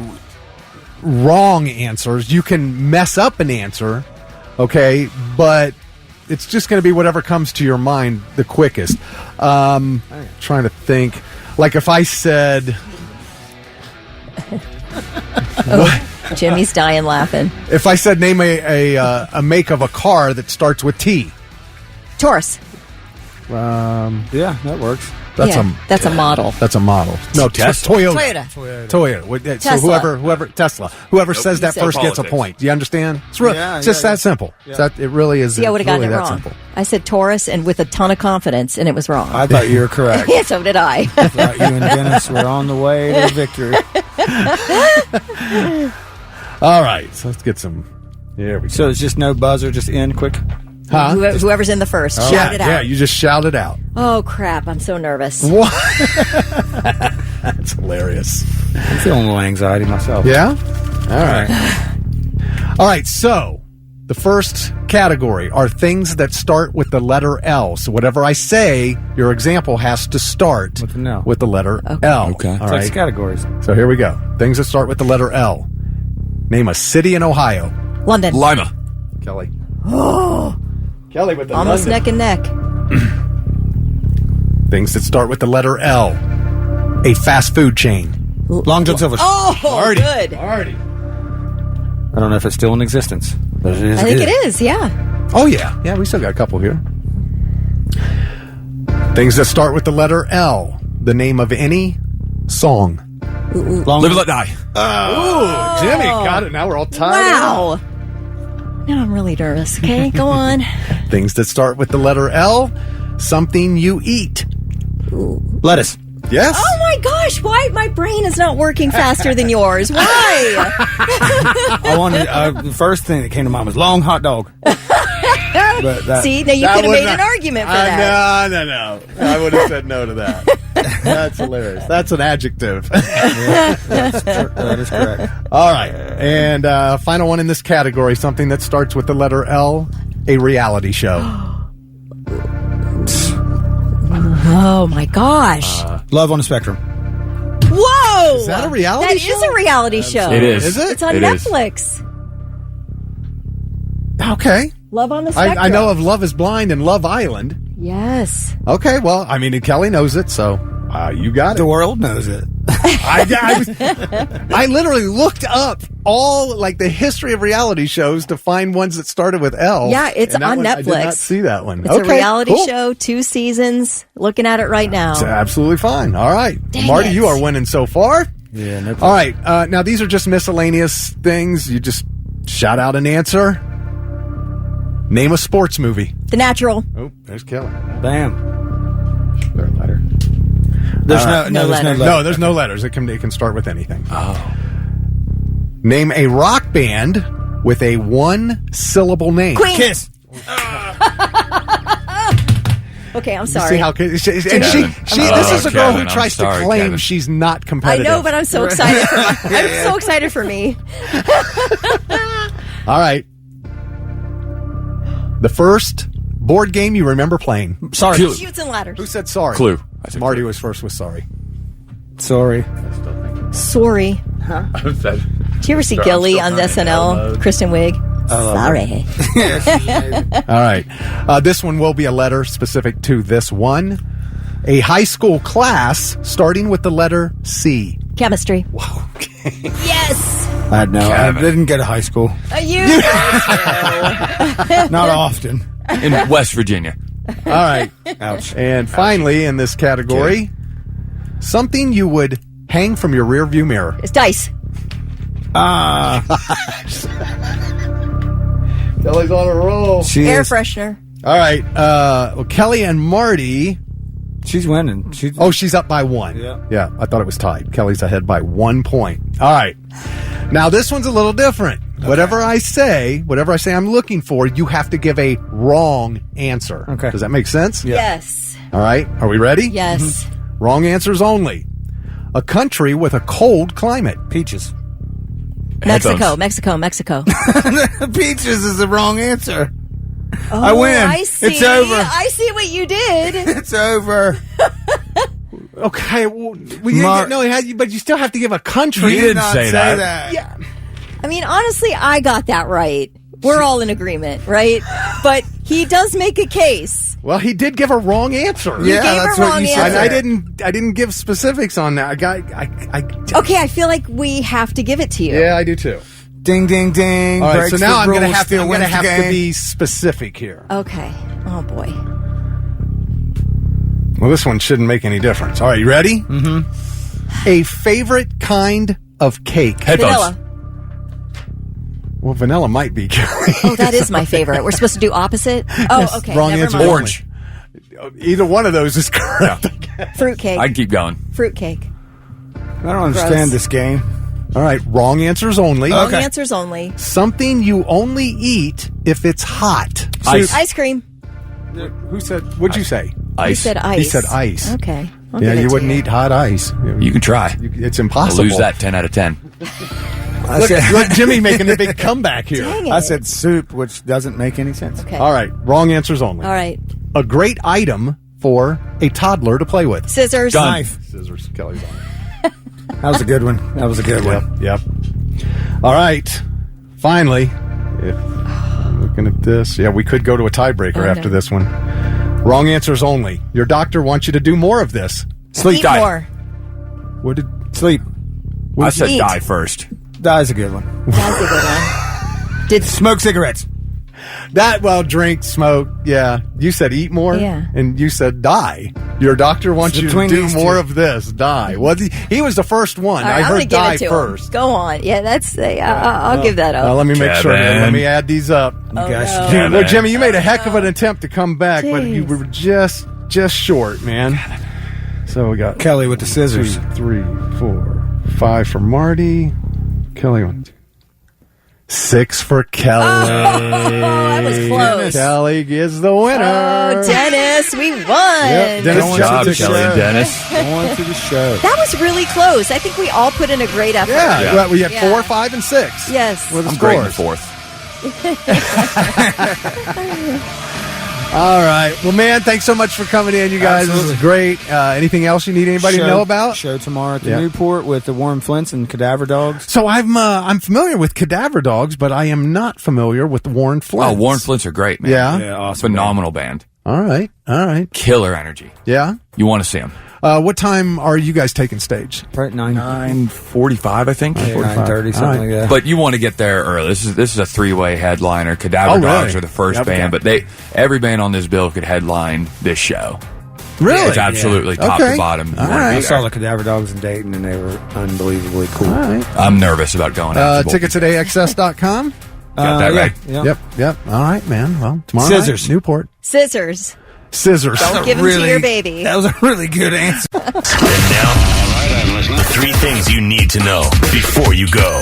S4: wrong answers. You can mess up an answer, okay, but it's just going to be whatever comes to your mind the quickest. Trying to think, like if I said,
S5: Jimmy's dying laughing.
S4: If I said name a make of a car that starts with T,
S5: Taurus.
S11: Yeah, that works.
S5: That's a model.
S4: That's a model. No, Toyota.
S5: Tesla.
S4: So Tesla. Whoever says that first gets a point. Do you understand? It's just that simple.
S11: Yeah.
S4: It really is.
S5: See, I would have gotten it wrong.
S4: Simple.
S5: I said Taurus and with a ton of confidence, and it was wrong.
S11: I thought you were correct.
S5: Yeah, so did I.
S11: I thought you and Dennis were on the way to victory.
S4: All right, so let's get some. Here we go.
S11: So it's just no buzzer, just in quick.
S4: Huh?
S5: Whoever's in the first, shout it out.
S4: Yeah, you just shout it out.
S5: Oh, crap. I'm so nervous.
S4: What? That's hilarious.
S11: I'm feeling a little anxiety myself.
S4: Yeah? All right. All right, so the first category are things that start with the letter L. So whatever I say, your example has to start with the letter L.
S10: Okay.
S4: All right.
S11: 6 categories.
S4: So here we go. Things that start with the letter L. Name a city in Ohio.
S5: London.
S10: Lima.
S4: Kelly.
S5: Oh.
S4: Kelly with the
S5: almost
S4: London.
S5: neck and neck.
S4: Things that start with the letter L. A fast food chain.
S11: Long John Silver's.
S5: Oh,
S4: Marty.
S5: good.
S4: Marty.
S11: I don't know if it's still in existence, but it is.
S5: I think it is, yeah.
S4: Oh, yeah. Yeah, we still got a couple here. Things that start with the letter L. The name of any song.
S5: Ooh.
S10: Live and Let Die.
S4: Oh, Jimmy got it. Now we're all tied.
S5: Wow. Now I'm really nervous. Okay, go on.
S4: Things that start with the letter L. Something you eat.
S11: Lettuce.
S4: Yes.
S5: Oh my gosh! Why my brain is not working faster than yours? Why?
S11: I wanted the first thing that came to mind was long hot dog.
S5: See, now you could have made an argument for that.
S4: No. I would have said no to that. That's hilarious. That's an adjective.
S11: That is correct.
S4: All right, and final one in this category: something that starts with the letter L. a reality show.
S5: Oh my gosh!
S11: Love on the Spectrum.
S5: Whoa!
S4: Is that a reality
S5: That
S4: show?
S5: is a reality show.
S10: It is.
S4: Is it?
S5: It's on
S10: It is.
S5: Netflix.
S4: Okay.
S5: Love on the Spectrum.
S4: I know of Love is Blind and Love Island.
S5: Yes.
S4: Okay, well, I mean, and Kelly knows it, so you got it.
S11: The world knows it.
S4: I literally looked up all like the history of reality shows to find ones that started with L.
S5: Yeah, it's
S4: and that
S5: on
S4: one,
S5: Netflix.
S4: I did not see that one.
S5: It's a reality show, 2 seasons. Looking at it right now.
S4: It's absolutely fine. All right,
S5: Dang
S4: Marty,
S5: it.
S4: you are winning so far.
S11: Yeah, no problem.
S4: All right, now these are just miscellaneous things. You just shout out an answer. Name a sports movie.
S5: The Natural.
S4: Oh, there's Kelly.
S11: Bam.
S4: Is there a letter?
S11: There's
S5: no
S11: there's
S5: letter.
S4: No, there's no letters. It can start with anything. Oh. Name a rock band with a 1-syllable name.
S5: Queen.
S11: Kiss.
S5: Okay, I'm
S4: You
S5: sorry.
S4: see how this is a girl who tries to claim she's not
S5: I
S4: competitive.
S5: know, but I'm so excited for I'm so excited for me.
S4: All right. The first board game you remember playing.
S11: Sorry.
S5: Shoots and ladders.
S4: Who said sorry?
S10: Clue.
S4: Marty was first with sorry.
S11: Sorry.
S5: Sorry. Did you ever see Gilly on SNL? Kristen Wiig. Sorry.
S4: All right. This one will be a letter specific to this one. A high school class starting with the letter C.
S5: Chemistry.
S4: Wow. Okay.
S5: Yes.
S11: I didn't go to high school.
S5: You.
S11: Not often.
S10: In West Virginia.
S4: All right.
S11: Ouch.
S4: And finally, in this category, something you would hang from your rearview mirror.
S5: It's dice.
S4: Kelly's on a roll.
S5: Air freshener.
S4: All right. Well, Kelly and Marty.
S11: She's winning.
S4: She's up by 1. Yeah, I thought it was tied. Kelly's ahead by 1 point. All right. Now, this one's a little different. Okay. Whatever I say I'm looking for, you have to give a wrong answer.
S11: Okay.
S4: Does that make sense?
S5: Yeah. Yes.
S4: All right. Are we ready?
S5: Yes.
S4: Mm-hmm. Wrong answers only. A country with a cold climate.
S11: Peaches.
S5: Mexico.
S11: Peaches is the wrong answer.
S5: Oh,
S11: I win.
S5: I see.
S11: It's over.
S5: I see what you did.
S11: It's over.
S4: Okay. Well, but you still have to give a country.
S10: You didn't say that.
S4: Yeah.
S5: I mean, honestly, I got that right. We're all in agreement, right? But he does make a case.
S4: Well, he did give a wrong answer.
S5: Yeah, that's what you said.
S4: I didn't give specifics on that.
S5: Okay, I feel like we have to give it to you.
S4: Yeah, I do too.
S11: Ding, ding, ding.
S4: All right, so
S11: Breaks
S4: now
S11: the
S4: I'm going to
S11: rules,
S4: have
S11: still wins the
S4: to
S11: game.
S4: be specific here.
S5: Okay. Oh boy.
S4: Well, this one shouldn't make any difference. All right, you ready? Mm-hmm. A favorite kind of cake.
S5: Vanilla.
S4: Well, vanilla might be, Kelly.
S5: Oh, that is my favorite. We're supposed to do opposite? Oh,
S4: Yes,
S5: okay.
S4: wrong
S5: never
S4: answer.
S5: mind.
S10: Orange.
S4: Either one of those is correct.
S5: Fruitcake.
S10: I can keep going.
S5: Fruitcake.
S11: I don't understand this game.
S4: All right, wrong ansers only.
S5: Wrong answers only.
S4: Something you only eat if it's hot.
S5: Ice cream.
S4: Who said? What'd you say?
S10: Ice.
S5: You said ice.
S4: He said ice.
S5: Okay. I'll
S4: Yeah,
S5: give it
S4: you
S5: to
S4: wouldn't eat hot ice.
S10: You can try.
S4: It's
S10: I'll
S4: impossible.
S10: lose that 10 out of 10.
S4: Look, Jimmy making a big comeback here.
S5: Dang it.
S11: I said soup, which doesn't make any sense.
S5: Okay.
S4: All right, wrong answers only.
S5: All right.
S4: A great item for a toddler to play with.
S5: Scissors.
S10: Gun.
S11: Knife.
S4: Scissors. Kelly's on it.
S11: That was a good one. That was a good one.
S4: Yep. All right. Finally, if I'm looking at this, we could go to a tiebreaker after this one. Wrong answers only. Your doctor wants you to do more of this.
S10: Sleep
S5: Eat
S10: diet.
S5: more.
S4: What did
S11: Sleep.
S10: I said
S5: Eat.
S10: die first.
S11: That's a good one.
S5: That's a good one. Did
S11: Smoke cigarettes.
S4: drink, smoke. Yeah. You said eat more.
S5: Yeah.
S4: And you said die. Your doctor wants
S11: It's
S4: you to
S11: between
S4: do
S11: these
S4: more
S11: two.
S4: of this. Die. Well, he was the first one.
S5: All right,
S4: I
S5: I'm gonna
S4: heard
S5: give
S4: die
S5: it to
S4: first.
S5: him. Go on. Yeah, that's. I'll give that up.
S4: Let me make sure.
S10: Kevin.
S4: Let me add these up.
S11: Gosh,
S10: no.
S4: Well, Jimmy, you made a heck of an attempt to come back, but you
S5: Jeez.
S4: were just short, man. So we got
S11: Kelly with the scissors.
S4: 2, 3, 4, 5 for Marty. Kelly 1, 2. 6 for Kelly.
S5: that was close.
S4: Kelly is the winner.
S5: Oh, Dennis, we won.
S4: Yep, Dennis
S11: Going
S10: Good job,
S11: to the
S10: Kelly
S11: show.
S10: and Dennis.
S11: Going to the show.
S5: That was really close. I think we all put in a great effort.
S4: Yeah,
S10: Yeah.
S4: Well, we had
S5: Yeah.
S4: 4, 5, and 6.
S5: Yes.
S4: Were the
S10: I'm great in the
S4: scores.
S10: fourth.
S4: All right. Well, man, thanks so much for coming in, you guys.
S11: Absolutely.
S4: This is great. Anything else you need anybody to know about?
S11: Show tomorrow at the Newport with the Warren Flints and Cadaver Dogs.
S4: So I'm familiar with Cadaver Dogs, but I am not familiar with Warren Flints.
S10: Oh, Warren Flints are great, man.
S4: Yeah?
S11: Awesome.
S10: Phenomenal band.
S4: All right.
S10: Killer energy.
S4: Yeah?
S10: You want to see them.
S4: What time are you guys taking stage?
S11: Right,
S10: 9:45, I think.
S11: 9:30, something like that.
S10: But you want to get there early. This is a 3-way headliner. Cadaver Dogs are the first band, but every band on this bill could headline this show.
S4: Really?
S10: It's absolutely top to bottom.
S11: I saw the Cadaver Dogs in Dayton, and they were unbelievably cool.
S4: All right.
S10: I'm nervous about going out.
S4: Tickets at AXS.com?
S10: Got that right?
S4: Yep. All right, man. Well, tomorrow
S11: Scissors.
S4: night, Newport.
S5: Scissors.
S4: Don't
S5: give them to your baby.
S11: That was a really good answer.
S2: And now, the 3 things you need to know before you go.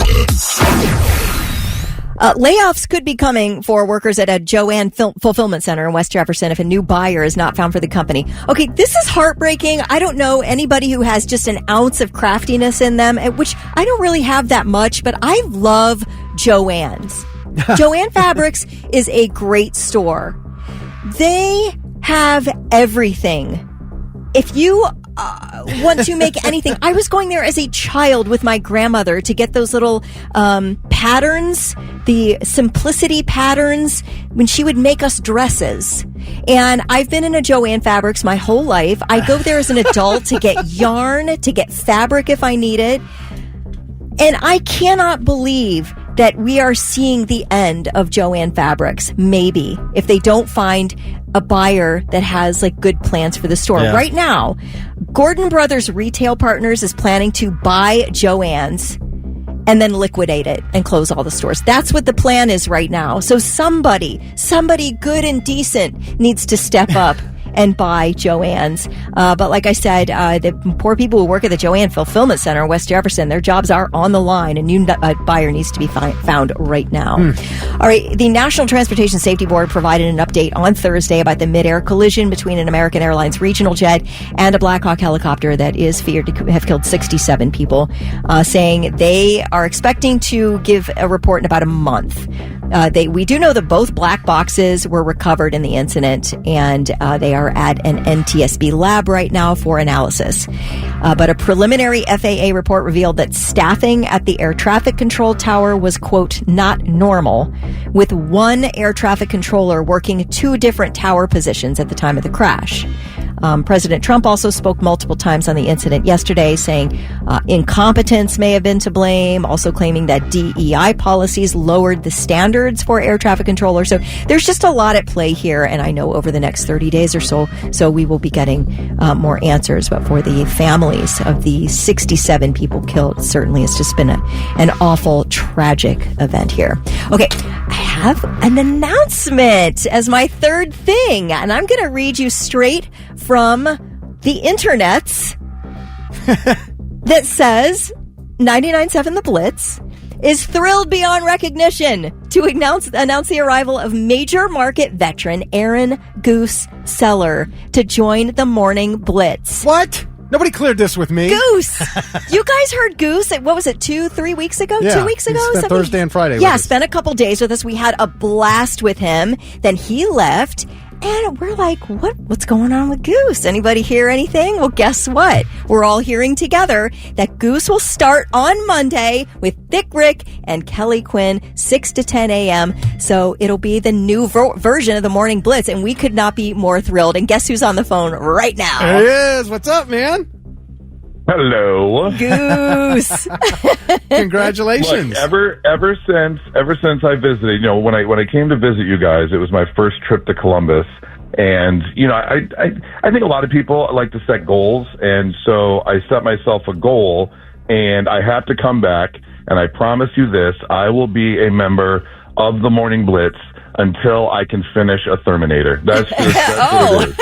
S5: Layoffs could be coming for workers at a Joann Fulfillment Center in West Jefferson if a new buyer is not found for the company. Okay, this is heartbreaking. I don't know anybody who has just an ounce of craftiness in them, which I don't really have that much, but I love Joann's. Joann Fabrics is a great store. They have everything. If you want to make anything, I was going there as a child with my grandmother to get those little patterns, the simplicity patterns, when she would make us dresses. And I've been in a Joann Fabrics my whole life. I go there as an adult to get yarn, to get fabric if I need it. And I cannot believe that we are seeing the end of Joann Fabrics, maybe, if they don't find a buyer that has like good plans for the store.
S4: Yeah.
S5: Right now, Gordon Brothers Retail Partners is planning to buy Joann's and then liquidate it and close all the stores. That's what the plan is right now. So somebody good and decent needs to step up and buy Joann's. But like I said, the poor people who work at the Joann Fulfillment Center in West Jefferson, their jobs are on the line. A new buyer needs to be found right now. All right, the National Transportation Safety Board provided an update on Thursday about the mid-air collision between an American Airlines regional jet and a Black Hawk helicopter that is feared to have killed 67 people, saying they are expecting to give a report in about a month. We do know that both black boxes were recovered in the incident, and they are at an NTSB lab right now for analysis. But a preliminary FAA report revealed that staffing at the air traffic control tower was, quote, not normal, with one air traffic controller working 2 different tower positions at the time of the crash. President Trump also spoke multiple times on the incident yesterday, saying incompetence may have been to blame, also claiming that DEI policies lowered the standards for air traffic controllers. So there's just a lot at play here, and I know over the next 30 days or so we will be getting more answers. But for the families of the 67 people killed, certainly it's just been an awful, tragic event here. Okay, I have an announcement as my third thing, and I'm going to read you straight from the internets that says 99.7 The Blitz is thrilled beyond recognition to announce the arrival of major market veteran Aaron Goose Seller to join the Morning Blitz.
S4: What? Nobody cleared this with me.
S5: Goose! You guys heard Goose, what was it, 2-3 weeks ago?
S4: Yeah,
S5: 2 weeks ago?
S4: he spent Thursday and Friday with
S5: Yeah,
S4: us.
S5: spent a couple days with us. We had a blast with him. Then he left. And we're like, what's going on with Goose? Anybody hear anything? Well, guess what? We're all hearing together that Goose will start on Monday with Thick Rick and Kelly Quinn, 6 to 10 a.m. So it'll be the new version of the Morning Blitz, and we could not be more thrilled. And guess who's on the phone right now?
S4: There he is. What's up, man?
S12: Hello.
S5: Goose.
S4: Congratulations.
S12: Look, ever since I visited, when I came to visit you guys, it was my first trip to Columbus. And, I think a lot of people like to set goals. And so I set myself a goal, and I have to come back. And I promise you this, I will be a member of the Morning Blitz until I can finish a Terminator. That's what it is.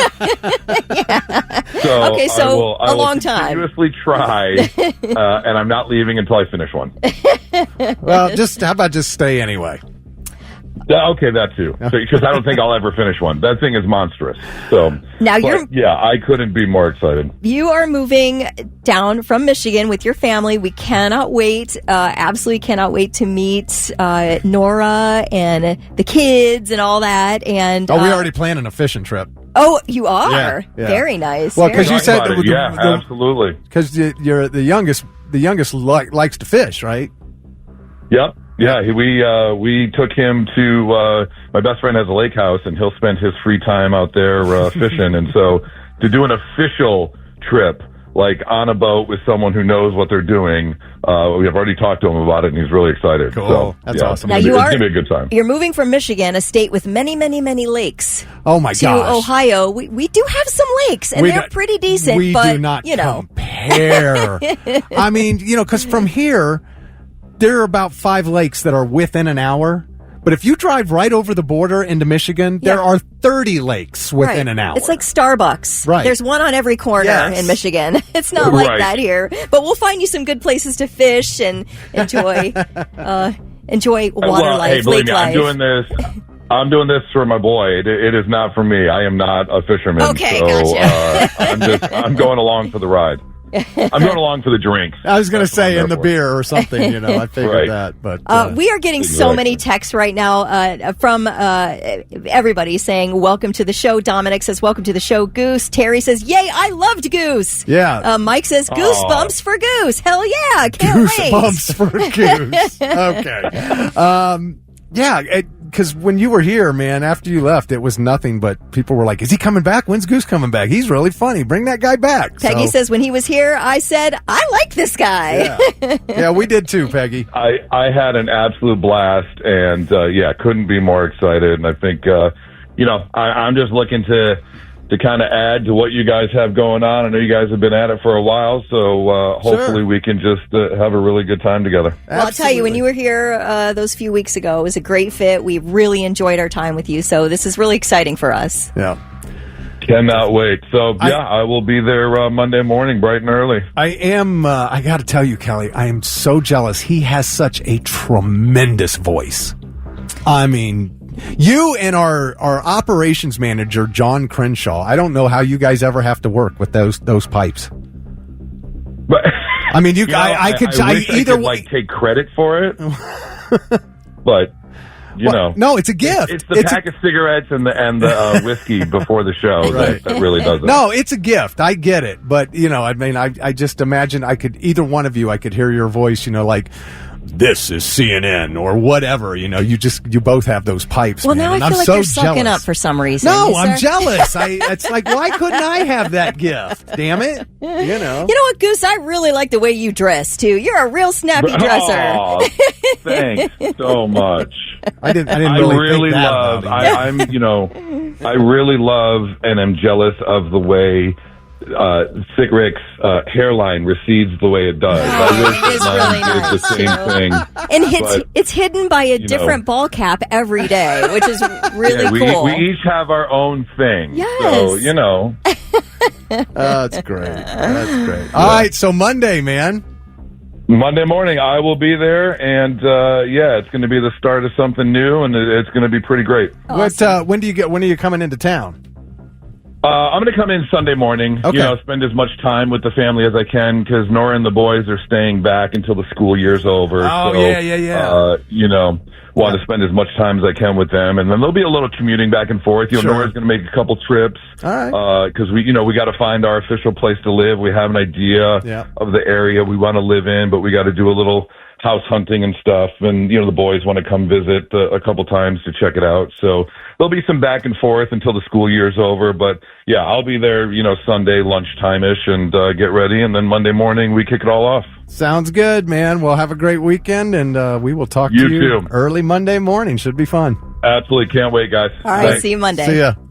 S5: Yeah.
S12: So
S5: okay, so
S12: I will
S5: a long time.
S12: Continuously try, and I'm not leaving until I finish one.
S4: Well, how about just stay anyway?
S12: Okay, that too. Because I don't think I'll ever finish one. That thing is monstrous. So
S5: now
S12: I couldn't be more excited.
S5: You are moving down from Michigan with your family. We cannot wait. Absolutely cannot wait to meet Nora and the kids and all that. And
S4: we already planning a fishing trip.
S5: Oh, you are?
S4: Yeah.
S5: Very nice.
S4: Well, because you said
S12: absolutely.
S4: Because you're the youngest. The youngest likes to fish, right?
S12: Yep. Yeah, we took him to my best friend has a lake house, and he'll spend his free time out there fishing. And so to do an official trip, like on a boat with someone who knows what they're doing, we have already talked to him about it, and he's really excited.
S4: Cool.
S12: So,
S4: That's awesome.
S5: Now
S12: it's gonna be a good time.
S5: You're moving from Michigan, a state with many, many, many lakes.
S4: Oh my
S5: to
S4: gosh.
S5: Ohio. We do have some lakes, and they're pretty decent.
S4: We
S5: but,
S4: do not
S5: you know.
S4: compare. I mean, because from here, there are about 5 lakes that are within an hour. But if you drive right over the border into Michigan, there are 30 lakes within an hour.
S5: It's like Starbucks.
S4: Right.
S5: There's one on every corner in Michigan. It's not like that here. But we'll find you some good places to fish and enjoy water life,
S12: hey, believe
S5: lake
S12: me,
S5: life.
S12: I'm doing this for my boy. It is not for me. I am not a fisherman.
S5: Okay,
S12: so,
S5: gotcha.
S12: I'm going along for the ride. I'm going along for the drinks.
S4: I was going to say in the beer or something, I figured that. But
S5: we are getting so many texts right now from everybody saying, welcome to the show. Dominic says, welcome to the show. Goose. Terry says, yay, I loved Goose.
S4: Yeah.
S5: Mike says, goosebumps for Goose. Hell yeah, can't wait.
S4: Goosebumps for Goose. Okay. Yeah, because when you were here, man, after you left, it was nothing but people were like, is he coming back? When's Goose coming back? He's really funny. Bring that guy back.
S5: Peggy says, when he was here, I said, I like this guy.
S4: Yeah, we did too, Peggy.
S12: I had an absolute blast, and couldn't be more excited. And I think, I'm just looking to kind of add to what you guys have going on. I know you guys have been at it for a while, so hopefully we can just have a really good time together.
S5: Well, I'll tell you, when you were here those few weeks ago, it was a great fit. We really enjoyed our time with you, so this is really exciting for us.
S4: Yeah.
S12: Cannot wait. So, I will be there Monday morning, bright and early.
S4: I am, I got to tell you, Kelly, I am so jealous. He has such a tremendous voice. I mean, you and our operations manager, John Crenshaw, I don't know how you guys ever have to work with those pipes.
S12: But
S4: I mean, I could
S12: take credit for it, but
S4: no, it's a gift.
S12: It's the pack of cigarettes and the whiskey before the show that really does it.
S4: No, it's a gift. I get it, but I just imagine either one of you, I could hear your voice, like, this is CNN or whatever, you both have those pipes.
S5: Well,
S4: man,
S5: now I feel like you're sucking up for some reason.
S4: No, I'm jealous. It's like, why couldn't I have that gift? Damn it. You know
S5: what, Goose? I really like the way you dress too. You're a real snappy dresser.
S12: Oh, thanks so much.
S4: I didn't really think that
S12: love.
S4: about him.
S12: I really love and am jealous of the way Thick Rick's hairline recedes the way it does. I wish
S5: it is really nice.
S12: The same thing.
S5: And it's hidden by a different ball cap every day, which is really cool.
S12: We each have our own thing.
S5: Yes.
S12: So,
S4: That's great. That's great. All right, so Monday, man.
S12: Monday morning, I will be there, and it's going to be the start of something new, and it's going to be pretty great.
S5: Awesome.
S4: When are you coming into town?
S12: I'm going to come in Sunday morning, spend as much time with the family as I can, because Nora and the boys are staying back until the school year's over.
S4: Oh,
S12: so,
S4: yeah.
S12: Want to spend as much time as I can with them. And then there'll be a little commuting back and forth. Nora's going to make a couple trips.
S4: All right.
S12: Because we got to find our official place to live. We have an idea of the area we want to live in, but we got to do a little house hunting and stuff. And, the boys want to come visit a couple times to check it out. So there'll be some back and forth until the school year's over. But, I'll be there, Sunday lunchtime-ish and get ready. And then Monday morning, we kick it all off.
S4: Sounds good, man. Well, have a great weekend, and we will talk to
S12: you
S4: you
S12: too.
S4: Early Monday morning. Should be fun.
S12: Absolutely. Can't wait, guys.
S5: All right. See you Monday.
S4: See ya.